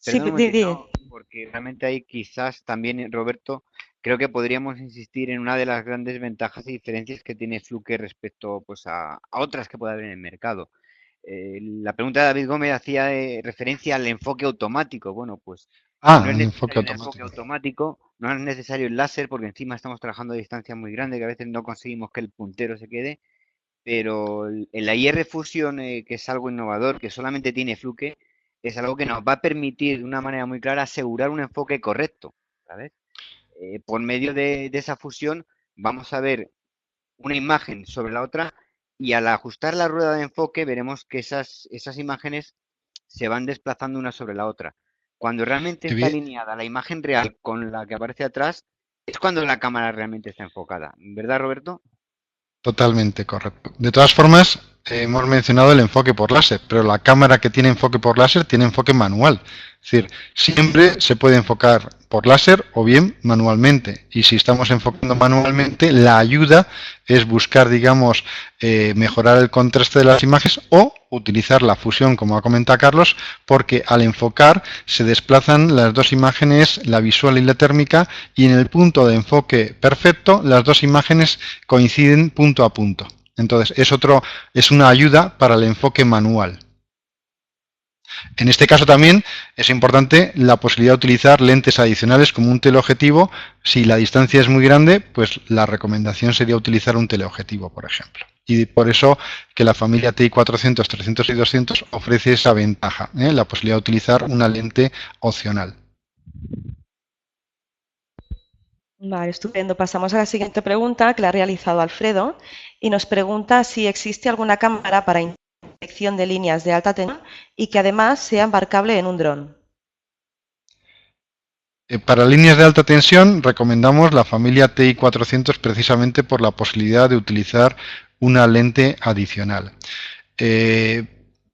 perdón un momentito, porque realmente ahí quizás también, Roberto, creo que podríamos insistir en una de las grandes ventajas y diferencias que tiene Fluke respecto pues, a otras que pueda haber en el mercado. La pregunta de David Gómez hacía referencia al enfoque automático. Bueno, pues no es necesario el enfoque automático, no es necesario el láser, porque encima estamos trabajando a distancias muy grandes que a veces no conseguimos que el puntero se quede. Pero la IR Fusion, que es algo innovador, que solamente tiene Fluke, es algo que nos va a permitir de una manera muy clara asegurar un enfoque correcto, ¿sabes? Por medio de esa fusión vamos a ver una imagen sobre la otra y al ajustar la rueda de enfoque veremos que esas imágenes se van desplazando una sobre la otra. Cuando realmente está alineada la imagen real con la que aparece atrás, es cuando la cámara realmente está enfocada. ¿Verdad, Roberto? Totalmente correcto. De todas formas, hemos mencionado el enfoque por láser, pero la cámara que tiene enfoque por láser tiene enfoque manual. Es decir, siempre se puede enfocar por láser o bien manualmente. Y si estamos enfocando manualmente, la ayuda es buscar, digamos, mejorar el contraste de las imágenes o utilizar la fusión, como ha comentado Carlos, porque al enfocar se desplazan las dos imágenes, la visual y la térmica, y en el punto de enfoque perfecto las dos imágenes coinciden punto a punto. Entonces es una ayuda para el enfoque manual. En este caso también es importante la posibilidad de utilizar lentes adicionales como un teleobjetivo. Si la distancia es muy grande, pues la recomendación sería utilizar un teleobjetivo, por ejemplo. Y por eso que la familia TI 400, 300 y 200 ofrece esa ventaja, la posibilidad de utilizar una lente opcional. Vale, estupendo. Pasamos a la siguiente pregunta que la ha realizado Alfredo y nos pregunta si existe alguna cámara para detección de líneas de alta tensión y que además sea embarcable en un dron. Para líneas de alta tensión recomendamos la familia TI 400 precisamente por la posibilidad de utilizar una lente adicional.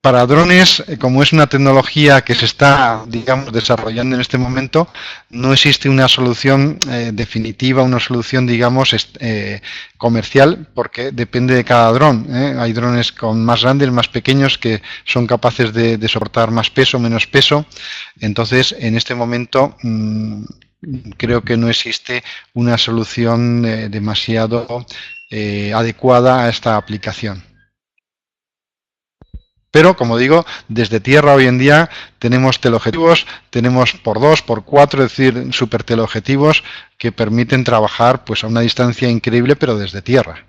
Para drones, como es una tecnología que se está, digamos, desarrollando en este momento, no existe una solución definitiva, una solución, digamos, comercial, porque depende de cada dron. Hay drones con más grandes, más pequeños, que son capaces de soportar más peso, menos peso. Entonces, en este momento, creo que no existe una solución demasiado adecuada a esta aplicación. Pero, como digo, desde tierra hoy en día tenemos teleobjetivos, tenemos por 2, por 4, es decir, super teleobjetivos que permiten trabajar pues a una distancia increíble, pero desde tierra.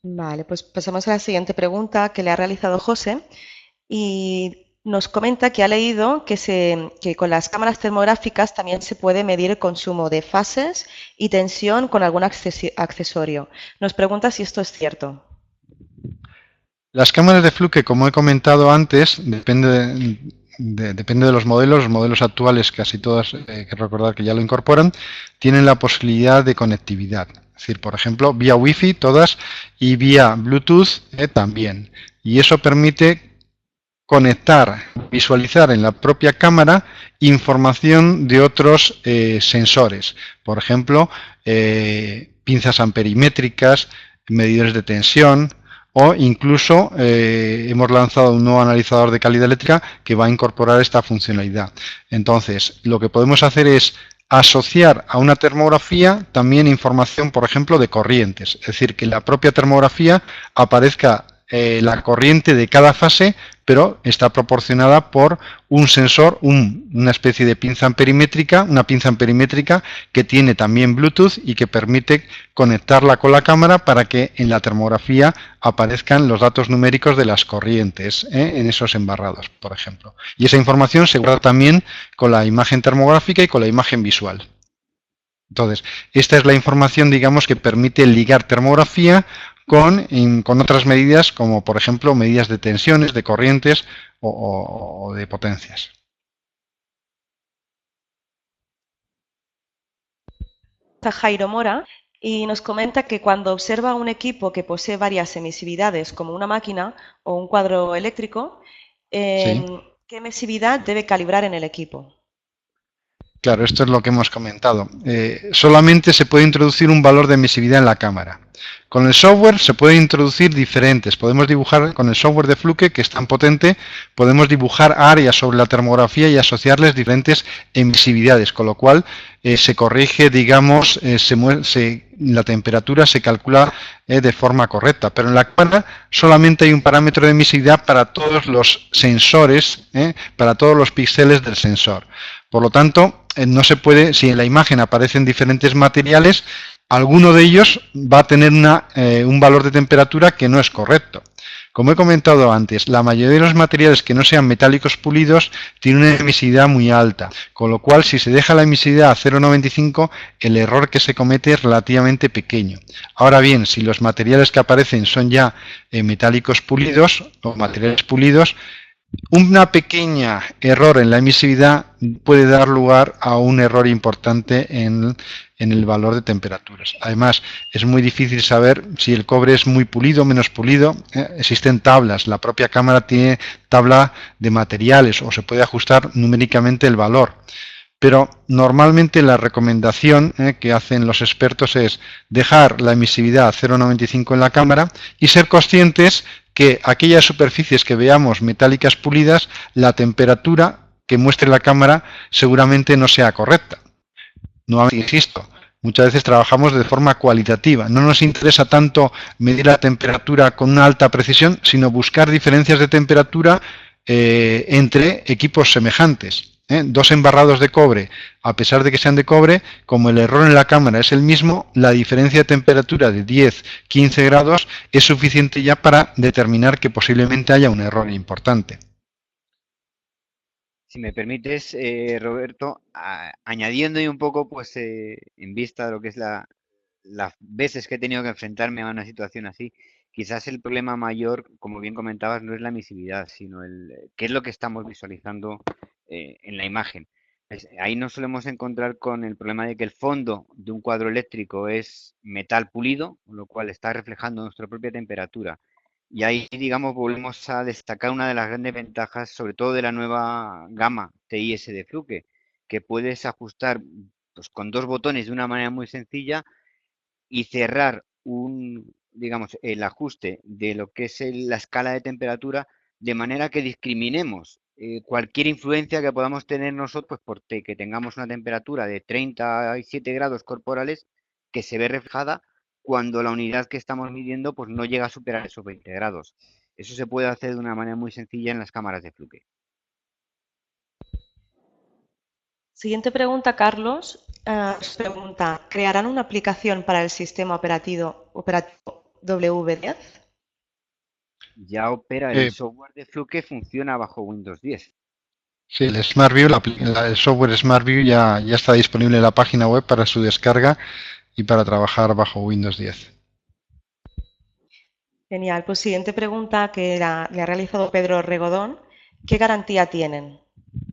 Vale, pues pasamos a la siguiente pregunta que le ha realizado José y nos comenta que ha leído que con las cámaras termográficas también se puede medir el consumo de fases y tensión con algún accesorio. Nos pregunta si esto es cierto. Las cámaras de Fluke, como he comentado antes, depende de los modelos actuales, casi todas, hay que recordar que ya lo incorporan, tienen la posibilidad de conectividad. Es decir, por ejemplo, vía Wi-Fi todas y vía Bluetooth también. Y eso permite conectar, visualizar en la propia cámara información de otros sensores. Por ejemplo, pinzas amperimétricas, medidores de tensión, o incluso hemos lanzado un nuevo analizador de calidad eléctrica que va a incorporar esta funcionalidad. Entonces, lo que podemos hacer es asociar a una termografía también información, por ejemplo, de corrientes. Es decir, que en la propia termografía aparezca la corriente de cada fase, pero está proporcionada por un sensor, una especie de pinza amperimétrica, una pinza amperimétrica que tiene también Bluetooth y que permite conectarla con la cámara para que en la termografía aparezcan los datos numéricos de las corrientes en esos embarrados, por ejemplo. Y esa información se guarda también con la imagen termográfica y con la imagen visual. Entonces, esta es la información, digamos, que permite ligar termografía con otras medidas, como por ejemplo medidas de tensiones, de corrientes o de potencias. Jairo Mora y nos comenta que cuando observa un equipo que posee varias emisividades, como una máquina o un cuadro eléctrico, Sí. ¿qué emisividad debe calibrar en el equipo? Claro, esto es lo que hemos comentado. Solamente se puede introducir un valor de emisividad en la cámara. Con el software se pueden introducir diferentes. Podemos dibujar con el software de Fluke, que es tan potente, podemos dibujar áreas sobre la termografía y asociarles diferentes emisividades, con lo cual se corrige, digamos, la temperatura se calcula de forma correcta. Pero en la cámara solamente hay un parámetro de emisividad para todos los sensores, para todos los píxeles del sensor. Por lo tanto, no se puede, si en la imagen aparecen diferentes materiales, alguno de ellos va a tener un valor de temperatura que no es correcto. Como he comentado antes, la mayoría de los materiales que no sean metálicos pulidos tienen una emisividad muy alta, con lo cual si se deja la emisividad a 0,95, el error que se comete es relativamente pequeño. Ahora bien, si los materiales que aparecen son ya metálicos pulidos o materiales pulidos, una pequeña error en la emisividad puede dar lugar a un error importante en el valor de temperaturas. Además, es muy difícil saber si el cobre es muy pulido o menos pulido. Existen tablas, la propia cámara tiene tabla de materiales o se puede ajustar numéricamente el valor. Pero normalmente la recomendación que hacen los expertos es dejar la emisividad a 0,95 en la cámara y ser conscientes que aquellas superficies que veamos metálicas pulidas, la temperatura que muestre la cámara seguramente no sea correcta. Nuevamente insisto, muchas veces trabajamos de forma cualitativa. No nos interesa tanto medir la temperatura con una alta precisión, sino buscar diferencias de temperatura entre equipos semejantes. Dos embarrados de cobre, a pesar de que sean de cobre, como el error en la cámara es el mismo, la diferencia de temperatura de 10-15 grados es suficiente ya para determinar que posiblemente haya un error importante. Si me permites, Roberto, añadiendo un poco, pues en vista de lo que es las veces que he tenido que enfrentarme a una situación así, quizás el problema mayor, como bien comentabas, no es la emisividad, sino qué es lo que estamos visualizando en la imagen. Ahí nos solemos encontrar con el problema de que el fondo de un cuadro eléctrico es metal pulido, con lo cual está reflejando nuestra propia temperatura. Y ahí, digamos, volvemos a destacar una de las grandes ventajas, sobre todo de la nueva gama TIS de Fluke, que puedes ajustar pues, con dos botones de una manera muy sencilla y cerrar digamos, el ajuste de lo que es la escala de temperatura de manera que discriminemos cualquier influencia que podamos tener nosotros, pues que tengamos una temperatura de 37 grados corporales que se ve reflejada cuando la unidad que estamos midiendo pues no llega a superar esos 20 grados. Eso se puede hacer de una manera muy sencilla en las cámaras de Fluke. Siguiente pregunta, Carlos. Pregunta, ¿crearán una aplicación para el sistema operativo W10? Ya opera el software de Fluke, funciona bajo Windows 10. Sí, el SmartView, el software SmartView ya está disponible en la página web para su descarga y para trabajar bajo Windows 10. Genial. Pues siguiente pregunta que le ha realizado Pedro Regodón. ¿Qué garantía tienen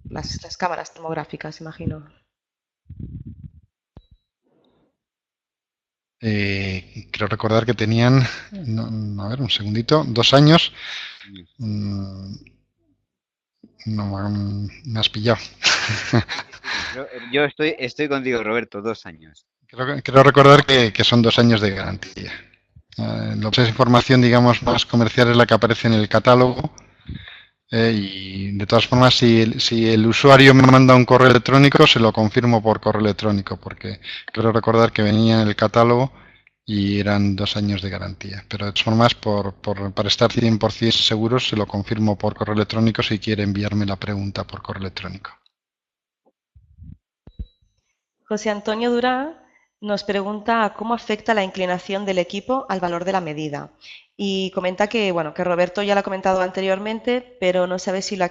las cámaras termográficas, imagino? Creo recordar que tenían, a ver, un segundito, 2 años. No, me has pillado. Yo estoy contigo, Roberto, 2 años. Creo recordar que son 2 años de garantía. Lo que es información, digamos, más comercial es la que aparece en el catálogo. Y de todas formas, si el usuario me manda un correo electrónico, se lo confirmo por correo electrónico, porque creo recordar que venía en el catálogo y eran 2 años de garantía. Pero de todas formas, para estar 100% seguros, se lo confirmo por correo electrónico si quiere enviarme la pregunta por correo electrónico. José Antonio Durán nos pregunta cómo afecta la inclinación del equipo al valor de la medida. Y comenta que, bueno, que Roberto ya lo ha comentado anteriormente, pero no sabe si lo ha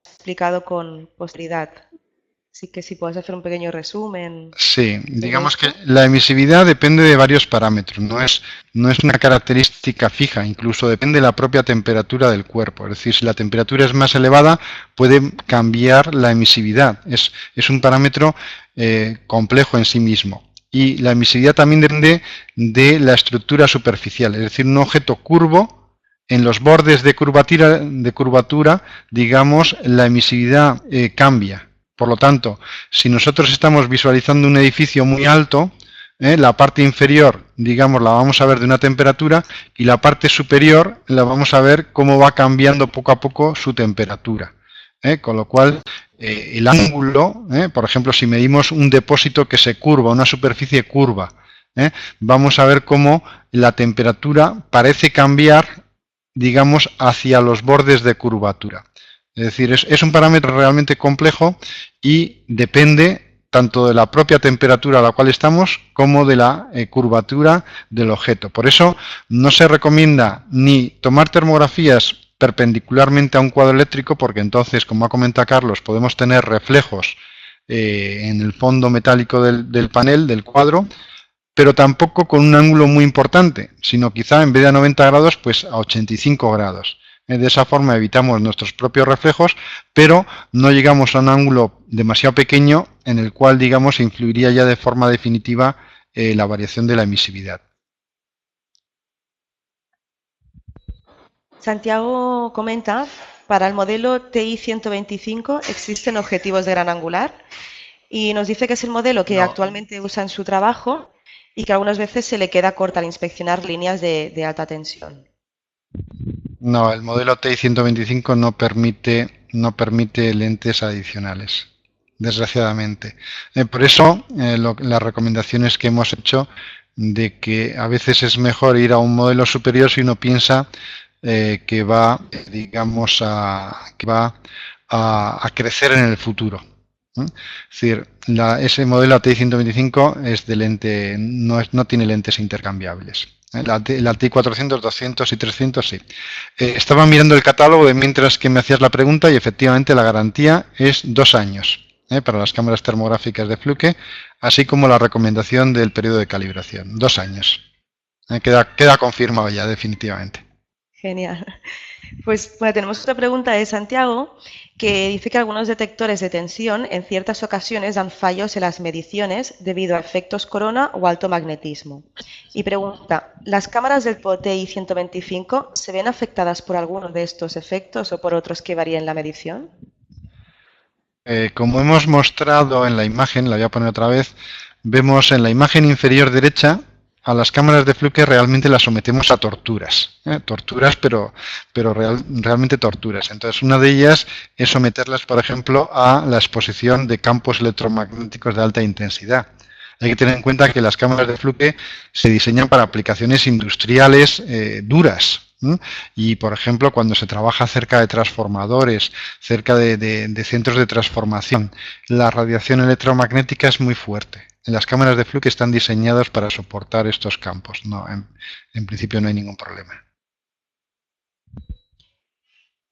explicado con posterioridad. Así que si puedes hacer un pequeño resumen. Sí, digamos que la emisividad depende de varios parámetros, no es una característica fija, incluso depende de la propia temperatura del cuerpo. Es decir, si la temperatura es más elevada, puede cambiar la emisividad. Es un parámetro complejo en sí mismo. Y la emisividad también depende de la estructura superficial, es decir, un objeto curvo, en los bordes de curvatura, digamos, la emisividad cambia. Por lo tanto, si nosotros estamos visualizando un edificio muy alto, la parte inferior, digamos, la vamos a ver de una temperatura y la parte superior la vamos a ver cómo va cambiando poco a poco su temperatura. Con lo cual, el ángulo, por ejemplo, si medimos un depósito que se curva, una superficie curva, vamos a ver cómo la temperatura parece cambiar, digamos, hacia los bordes de curvatura. Es decir, es un parámetro realmente complejo y depende tanto de la propia temperatura a la cual estamos como de la curvatura del objeto. Por eso no se recomienda ni tomar termografías perpendicularmente a un cuadro eléctrico, porque entonces, como ha comentado Carlos, podemos tener reflejos en el fondo metálico del panel, del cuadro, pero tampoco con un ángulo muy importante, sino quizá en vez de a 90 grados, pues a 85 grados. De esa forma evitamos nuestros propios reflejos, pero no llegamos a un ángulo demasiado pequeño en el cual, digamos, influiría ya de forma definitiva la variación de la emisividad. Santiago comenta, para el modelo TI 125 existen objetivos de gran angular y nos dice que es el modelo que actualmente usa en su trabajo y que algunas veces se le queda corta al inspeccionar líneas de alta tensión. No, el modelo TI 125 no permite lentes adicionales, desgraciadamente. Por eso, las recomendaciones que hemos hecho de que a veces es mejor ir a un modelo superior si uno piensa que va, digamos, a crecer en el futuro. Es decir, ese modelo TI 125 es de lente, no tiene lentes intercambiables. La TI 400, 200 y 300 sí. Estaba mirando el catálogo de mientras que me hacías la pregunta y efectivamente la garantía es 2 años para las cámaras termográficas de Fluke, así como la recomendación del periodo de calibración, 2 años. Queda confirmado ya definitivamente. Genial. Pues bueno, tenemos otra pregunta de Santiago que dice que algunos detectores de tensión en ciertas ocasiones dan fallos en las mediciones debido a efectos corona o alto magnetismo. Y pregunta, ¿las cámaras del TI 125 se ven afectadas por alguno de estos efectos o por otros que varíen la medición? Como hemos mostrado en la imagen, la voy a poner otra vez, vemos en la imagen inferior derecha a las cámaras de Fluke realmente las sometemos a torturas, torturas, pero realmente torturas. Entonces, una de ellas es someterlas, por ejemplo, a la exposición de campos electromagnéticos de alta intensidad. Hay que tener en cuenta que las cámaras de Fluke se diseñan para aplicaciones industriales duras. Y, por ejemplo, cuando se trabaja cerca de transformadores, cerca de centros de transformación, la radiación electromagnética es muy fuerte. Las cámaras de Fluke están diseñadas para soportar estos campos. No, en principio no hay ningún problema.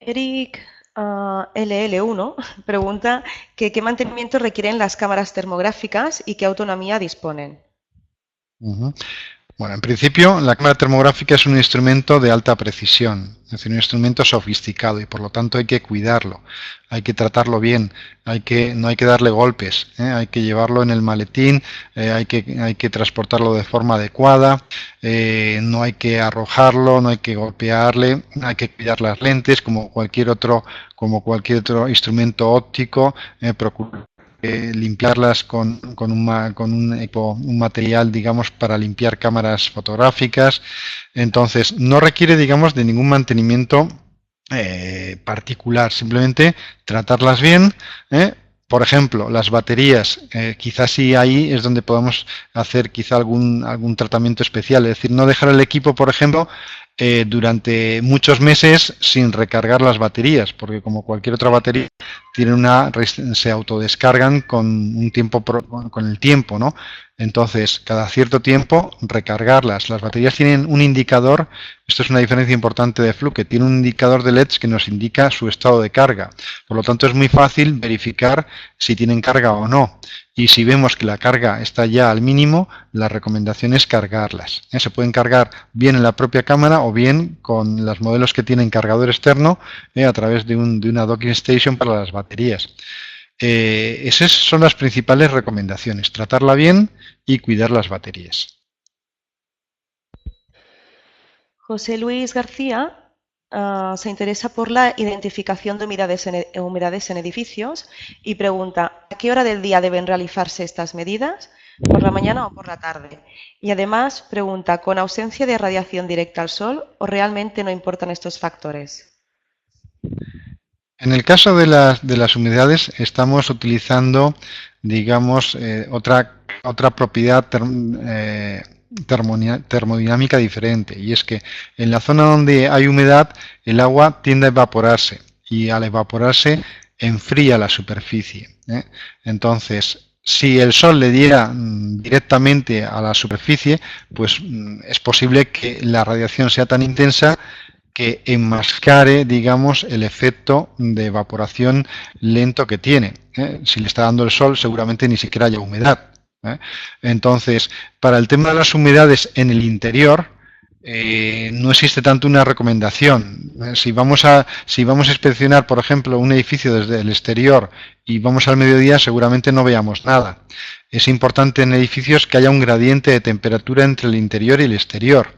Eric LL1 pregunta que qué mantenimiento requieren las cámaras termográficas y qué autonomía disponen. Bueno, en principio la cámara termográfica es un instrumento de alta precisión, es decir, un instrumento sofisticado y por lo tanto hay que cuidarlo, hay que tratarlo bien, no hay que darle golpes, hay que llevarlo en el maletín, hay que transportarlo de forma adecuada, no hay que arrojarlo, no hay que golpearle, hay que cuidar las lentes como cualquier otro instrumento óptico, procurar limpiarlas con un material, digamos, para limpiar cámaras fotográficas. Entonces, no requiere, digamos, de ningún mantenimiento particular, simplemente tratarlas bien. Por ejemplo, las baterías, quizás sí ahí es donde podemos hacer quizá algún tratamiento especial, es decir, no dejar el equipo, por ejemplo, durante muchos meses sin recargar las baterías, porque como cualquier otra batería se autodescargan con un tiempo con el tiempo, ¿no? Entonces, cada cierto tiempo recargarlas. Las baterías tienen un indicador, esto es una diferencia importante de Fluke, tiene un indicador de LEDs que nos indica su estado de carga. Por lo tanto, es muy fácil verificar si tienen carga o no. Y si vemos que la carga está ya al mínimo, la recomendación es cargarlas. Se pueden cargar bien en la propia cámara o bien con los modelos que tienen cargador externo a través de una docking station para las baterías. Esas son las principales recomendaciones, tratarla bien y cuidar las baterías. José Luis García se interesa por la identificación de humedades en edificios y pregunta ¿a qué hora del día deben realizarse estas medidas? ¿Por la mañana o por la tarde? Y además pregunta ¿con ausencia de radiación directa al sol o realmente no importan estos factores? En el caso de las humedades estamos utilizando, digamos, otra propiedad termodinámica diferente, y es que en la zona donde hay humedad el agua tiende a evaporarse y al evaporarse enfría la superficie. Entonces, si el sol le diera directamente a la superficie, pues es posible que la radiación sea tan intensa que enmascare, digamos, el efecto de evaporación lento que tiene. Si le está dando el sol, seguramente ni siquiera haya humedad. Entonces, para el tema de las humedades en el interior, no existe tanto una recomendación. Si vamos a inspeccionar, por ejemplo, un edificio desde el exterior y vamos al mediodía, seguramente no veamos nada. Es importante en edificios que haya un gradiente de temperatura entre el interior y el exterior.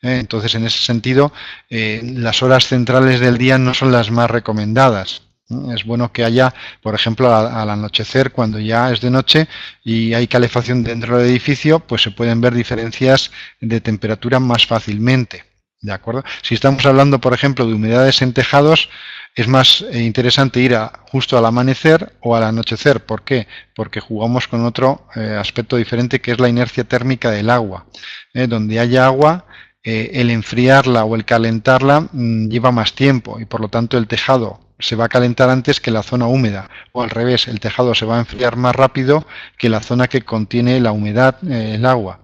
Entonces, en ese sentido, las horas centrales del día no son las más recomendadas. Es bueno que haya, por ejemplo, al anochecer, cuando ya es de noche y hay calefacción dentro del edificio, pues se pueden ver diferencias de temperatura más fácilmente. ¿De acuerdo? Si estamos hablando, por ejemplo, de humedades en tejados, es más interesante ir justo al amanecer o al anochecer. ¿Por qué? Porque jugamos con otro aspecto diferente, que es la inercia térmica del agua. Donde haya agua, el enfriarla o el calentarla lleva más tiempo y por lo tanto el tejado se va a calentar antes que la zona húmeda, o al revés, el tejado se va a enfriar más rápido que la zona que contiene la humedad, el agua.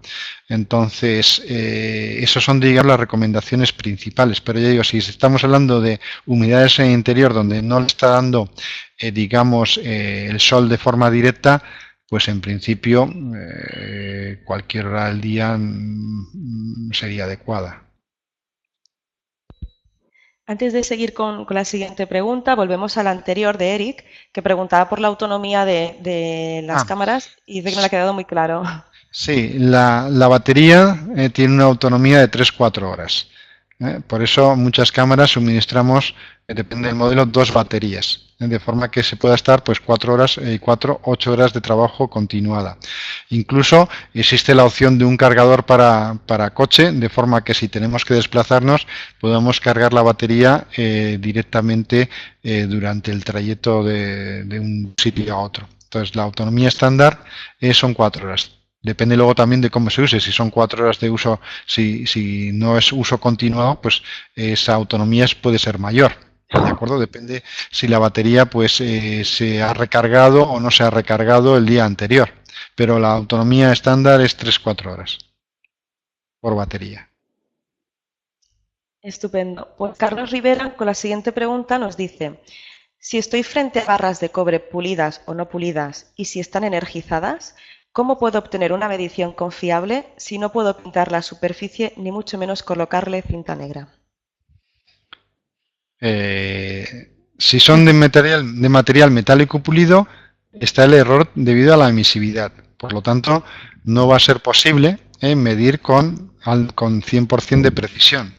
Entonces, esas son, digamos, las recomendaciones principales, pero ya digo, si estamos hablando de humedades en el interior donde no le está dando, digamos, el sol de forma directa, pues en principio cualquier hora del día sería adecuada. Antes de seguir con la siguiente pregunta, volvemos a la anterior de Eric, que preguntaba por la autonomía de las cámaras y dice que no le ha quedado muy claro. Sí, la batería tiene una autonomía de 3-4 horas. Por eso muchas cámaras suministramos, depende del modelo, 2 baterías, de forma que se pueda estar pues 4 horas y 8 horas de trabajo continuada. Incluso existe la opción de un cargador para coche, de forma que si tenemos que desplazarnos podemos cargar la batería directamente durante el trayecto de un sitio a otro. Entonces la autonomía estándar son 4 horas. Depende luego también de cómo se use. Si son 4 horas de uso, si no es uso continuado, pues esa autonomía puede ser mayor. ¿De acuerdo? Depende si la batería pues se ha recargado o no se ha recargado el día anterior. Pero la autonomía estándar es 3-4 horas por batería. Estupendo. Pues Carlos Rivera, con la siguiente pregunta, nos dice: si estoy frente a barras de cobre pulidas o no pulidas y si están energizadas, ¿cómo puedo obtener una medición confiable si no puedo pintar la superficie ni mucho menos colocarle cinta negra? Si son de material metálico pulido, está el error debido a la emisividad. Por lo tanto, no va a ser posible medir con 100% de precisión.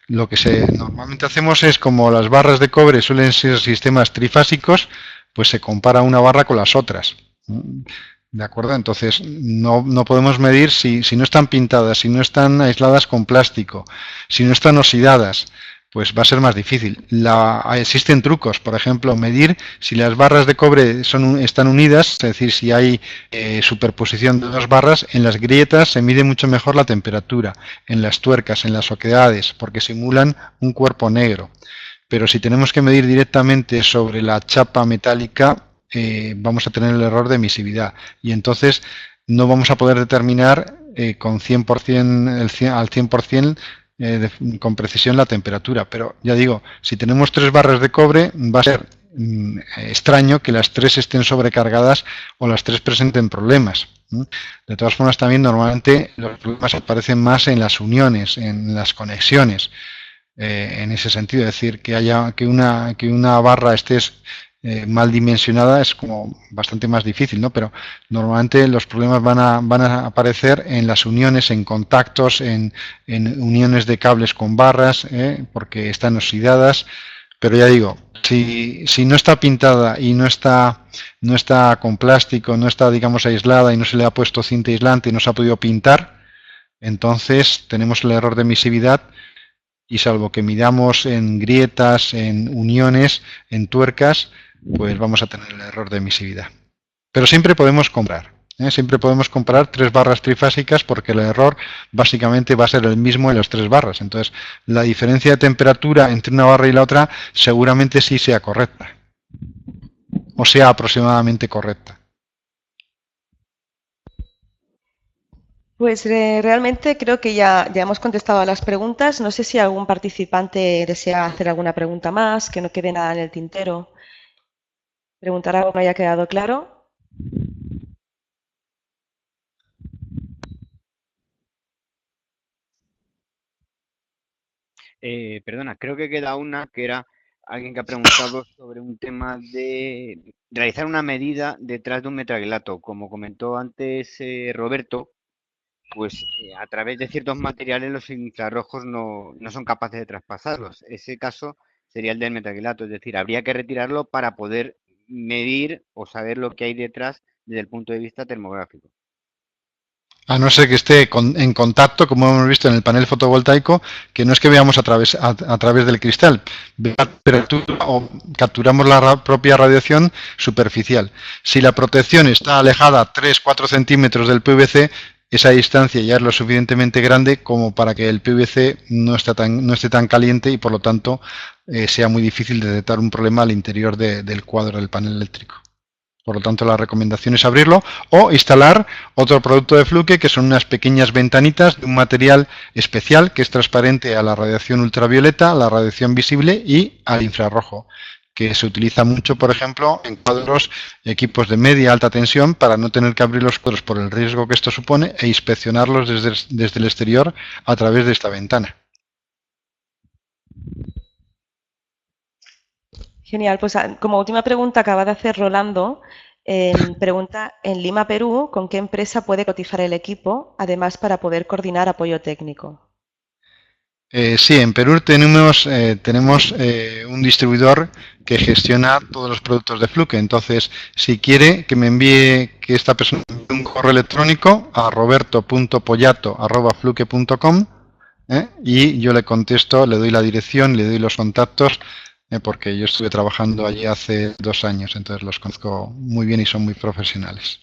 Lo que normalmente hacemos es, como las barras de cobre suelen ser sistemas trifásicos, pues se compara una barra con las otras. ¿De acuerdo? Entonces no podemos medir si no están pintadas, si no están aisladas con plástico, si no están oxidadas. pues va a ser más difícil. Existen trucos, por ejemplo, medir si las barras de cobre están unidas, es decir, si hay superposición de dos barras, en las grietas se mide mucho mejor la temperatura, en las tuercas, en las oquedades, porque simulan un cuerpo negro. Pero si tenemos que medir directamente sobre la chapa metálica, vamos a tener el error de emisividad y entonces no vamos a poder determinar con 100%, al 100% con precisión la temperatura. Pero ya digo, si tenemos 3 barras de cobre, va a ser extraño que las 3 estén sobrecargadas o las 3 presenten problemas. De todas formas, también normalmente los problemas aparecen más en las uniones, en las conexiones. En ese sentido, es decir, que una barra esté mal dimensionada es como bastante más difícil, ¿no? Pero normalmente los problemas van a aparecer en las uniones, en contactos, en uniones de cables con barras, porque están oxidadas. Pero ya digo, si no está pintada y no está con plástico, no está, digamos, aislada y no se le ha puesto cinta aislante y no se ha podido pintar, entonces tenemos el error de emisividad. Y salvo que midamos en grietas, en uniones, en tuercas, pues vamos a tener el error de emisividad. Pero siempre podemos comprar. Siempre podemos comprar 3 barras trifásicas porque el error básicamente va a ser el mismo en las 3 barras. Entonces, la diferencia de temperatura entre una barra y la otra seguramente sí sea correcta. O sea aproximadamente correcta. Pues realmente creo que ya hemos contestado a las preguntas. No sé si algún participante desea hacer alguna pregunta más, que no quede nada en el tintero. ¿Preguntar algo que no haya quedado claro? Perdona, creo que queda una que era alguien que ha preguntado sobre un tema de realizar una medida detrás de un metacrilato. Como comentó antes Roberto, pues a través de ciertos materiales los infrarrojos no son capaces de traspasarlos. Ese caso sería el del metacrilato, es decir, habría que retirarlo para poder medir o saber lo que hay detrás desde el punto de vista termográfico. A no ser que esté en contacto, como hemos visto en el panel fotovoltaico, que no es que veamos a través del cristal, ve la temperatura o capturamos la propia radiación superficial. Si la protección está alejada 3-4 centímetros del PVC, esa distancia ya es lo suficientemente grande como para que el PVC no esté tan caliente y por lo tanto sea muy difícil detectar un problema al interior del cuadro del panel eléctrico. Por lo tanto, la recomendación es abrirlo o instalar otro producto de Fluke, que son unas pequeñas ventanitas de un material especial que es transparente a la radiación ultravioleta, a la radiación visible y al infrarrojo, que se utiliza mucho, por ejemplo, en cuadros, equipos de media alta tensión, para no tener que abrir los cuadros por el riesgo que esto supone e inspeccionarlos desde el exterior a través de esta ventana. Genial, pues como última pregunta acaba de hacer Rolando, pregunta, en Lima, Perú, ¿con qué empresa puede cotizar el equipo, además para poder coordinar apoyo técnico? Sí, en Perú tenemos un distribuidor que gestiona todos los productos de Fluke. Entonces, si quiere que me envíe, que esta persona me envíe un correo electrónico a roberto.pollato@fluke.com y yo le contesto, le doy la dirección, le doy los contactos, porque yo estuve trabajando allí hace 2 años, entonces los conozco muy bien y son muy profesionales.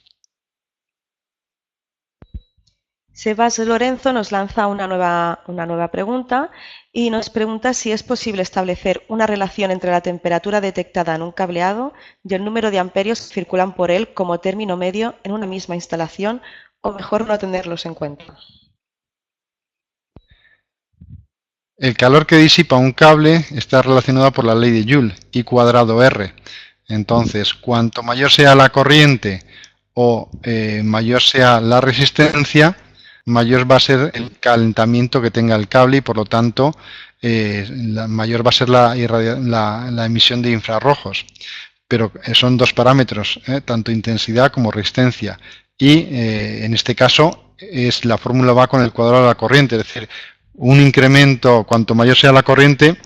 Sebas Lorenzo nos lanza una nueva pregunta y nos pregunta si es posible establecer una relación entre la temperatura detectada en un cableado y el número de amperios que circulan por él como término medio en una misma instalación, o mejor no tenerlos en cuenta. El calor que disipa un cable está relacionado por la ley de Joule, I cuadrado R. Entonces, cuanto mayor sea la corriente o mayor sea la resistencia, mayor va a ser el calentamiento que tenga el cable y por lo tanto mayor va a ser la emisión de infrarrojos. Pero son 2 parámetros, tanto intensidad como resistencia. Y en este caso la fórmula va con el cuadrado de la corriente, es decir, un incremento, cuanto mayor sea la corriente,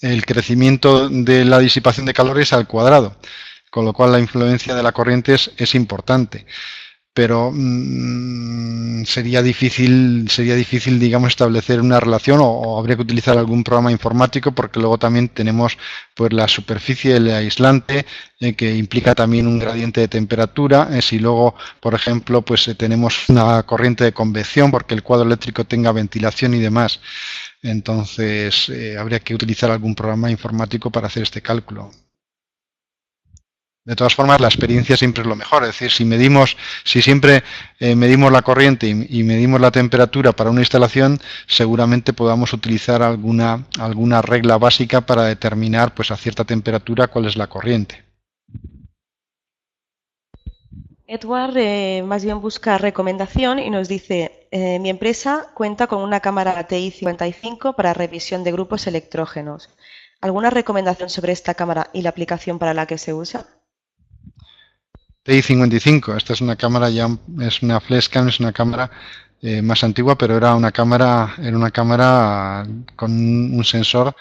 el crecimiento de la disipación de calor es al cuadrado, con lo cual la influencia de la corriente es importante. pero sería difícil, digamos, establecer una relación o habría que utilizar algún programa informático, porque luego también tenemos pues la superficie, el aislante, que implica también un gradiente de temperatura. Si luego, por ejemplo, pues tenemos una corriente de convección, porque el cuadro eléctrico tenga ventilación y demás, entonces habría que utilizar algún programa informático para hacer este cálculo. De todas formas, la experiencia siempre es lo mejor. Es decir, si siempre medimos la corriente y medimos la temperatura para una instalación, seguramente podamos utilizar alguna regla básica para determinar, pues, a cierta temperatura cuál es la corriente. Edward más bien busca recomendación y nos dice, mi empresa cuenta con una cámara TI-55 para revisión de grupos electrógenos. ¿Alguna recomendación sobre esta cámara y la aplicación para la que se usa? TI-55, esta es una cámara es una flashcam, es una cámara más antigua, pero era una cámara con un sensor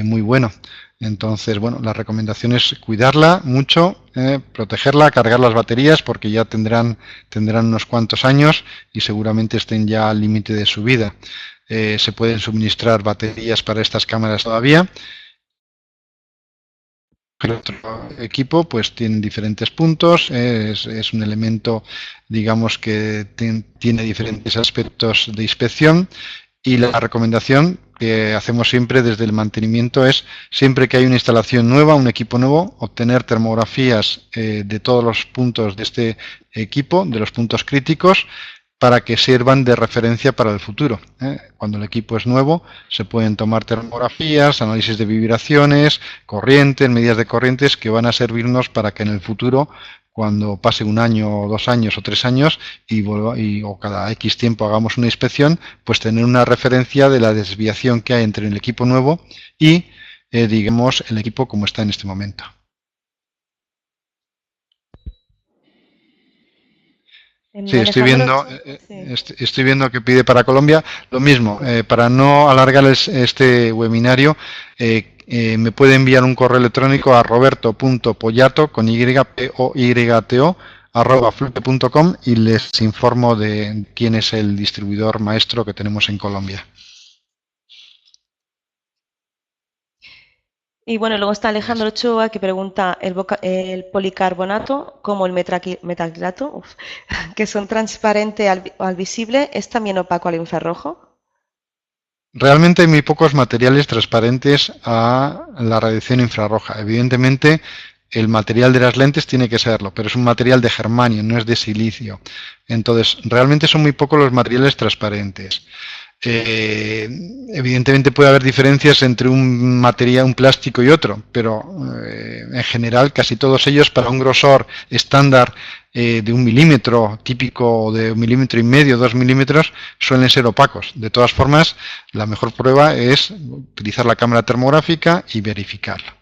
muy bueno. Entonces, bueno, la recomendación es cuidarla mucho, protegerla, cargar las baterías, porque ya tendrán unos cuantos años y seguramente estén ya al límite de su vida. Se pueden suministrar baterías para estas cámaras todavía. El otro equipo pues tiene diferentes puntos, es un elemento, digamos, que tiene diferentes aspectos de inspección, y la recomendación que hacemos siempre desde el mantenimiento es, siempre que hay una instalación nueva, un equipo nuevo, obtener termografías de todos los puntos de este equipo, de los puntos críticos, para que sirvan de referencia para el futuro. Cuando el equipo es nuevo, se pueden tomar termografías, análisis de vibraciones, corrientes, medidas de corrientes, que van a servirnos para que en el futuro, cuando pase un año, o 2 años o 3 años o cada X tiempo hagamos una inspección, pues tener una referencia de la desviación que hay entre el equipo nuevo y, digamos, el equipo como está en este momento. Sí, estoy viendo que pide para Colombia lo mismo. Para no alargar este webinario, me puede enviar un correo electrónico a roberto.poyato con YPOYTO @fluke.com y les informo de quién es el distribuidor maestro que tenemos en Colombia. Y bueno, luego está Alejandro Ochoa, que pregunta el policarbonato como el metacrilato, que son transparente al visible, ¿es también opaco al infrarrojo? Realmente hay muy pocos materiales transparentes a la radiación infrarroja. Evidentemente, el material de las lentes tiene que serlo, pero es un material de germanio, no es de silicio. Entonces, realmente son muy pocos los materiales transparentes. Evidentemente puede haber diferencias entre un material, un plástico y otro, pero en general casi todos ellos, para un grosor estándar de 1 milímetro, típico de 1,5 milímetros, 2 milímetros, suelen ser opacos. De todas formas, la mejor prueba es utilizar la cámara termográfica y verificarlo.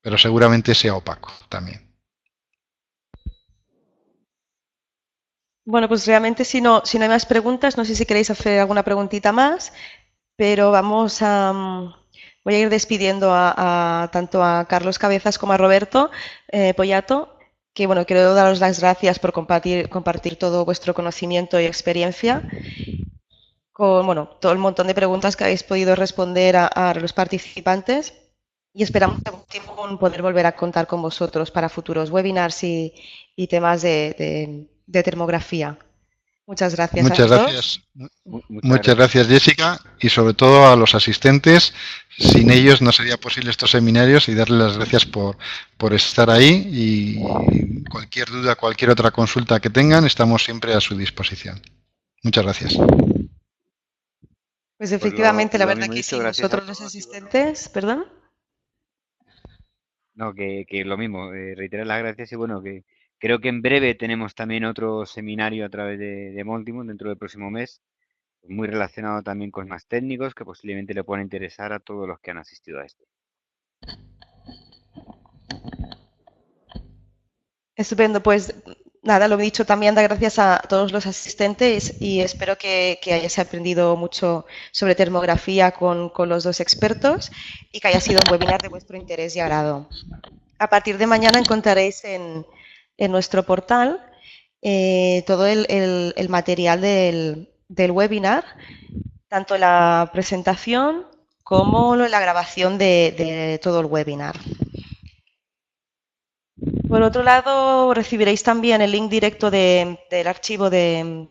Pero seguramente sea opaco también. Bueno, pues realmente si no hay más preguntas, no sé si queréis hacer alguna preguntita más, pero voy a ir despidiendo tanto a Carlos Cabezas como a Roberto Poyato, que bueno, quiero daros las gracias por compartir todo vuestro conocimiento y experiencia con todo el montón de preguntas que habéis podido responder a los participantes, y esperamos en un tiempo poder volver a contar con vosotros para futuros webinars y temas de termografía. Muchas gracias a todos. Muchas gracias, Jessica, y sobre todo a los asistentes. Sin ellos no sería posible estos seminarios, y darles las gracias por estar ahí, y cualquier duda, cualquier otra consulta que tengan, estamos siempre a su disposición. Muchas gracias. Pues efectivamente, la verdad que sí, nosotros los asistentes, perdón. No, que lo mismo, reiterar las gracias, y bueno, que creo que en breve tenemos también otro seminario a través de Multimund dentro del próximo mes, muy relacionado también con más técnicos, que posiblemente le puedan interesar a todos los que han asistido a este. Estupendo, pues nada, lo he dicho, también da gracias a todos los asistentes, y espero que hayáis aprendido mucho sobre termografía con los dos expertos, y que haya sido un webinar de vuestro interés y agrado. A partir de mañana encontraréis en nuestro portal todo el material del webinar, tanto la presentación como la grabación de todo el webinar. Por otro lado, recibiréis también el link directo del archivo del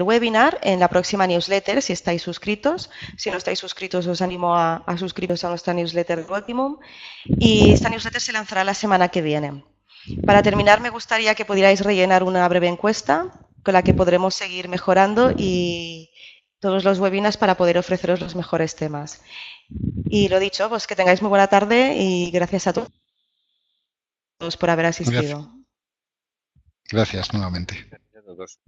webinar en la próxima newsletter si estáis suscritos. Si no estáis suscritos, os animo a suscribiros a nuestra newsletter Optimum. Y esta newsletter se lanzará la semana que viene. Para terminar, me gustaría que pudierais rellenar una breve encuesta con la que podremos seguir mejorando y todos los webinars para poder ofreceros los mejores temas. Y lo dicho, pues que tengáis muy buena tarde y gracias a todos por haber asistido. Gracias nuevamente. Gracias a todos.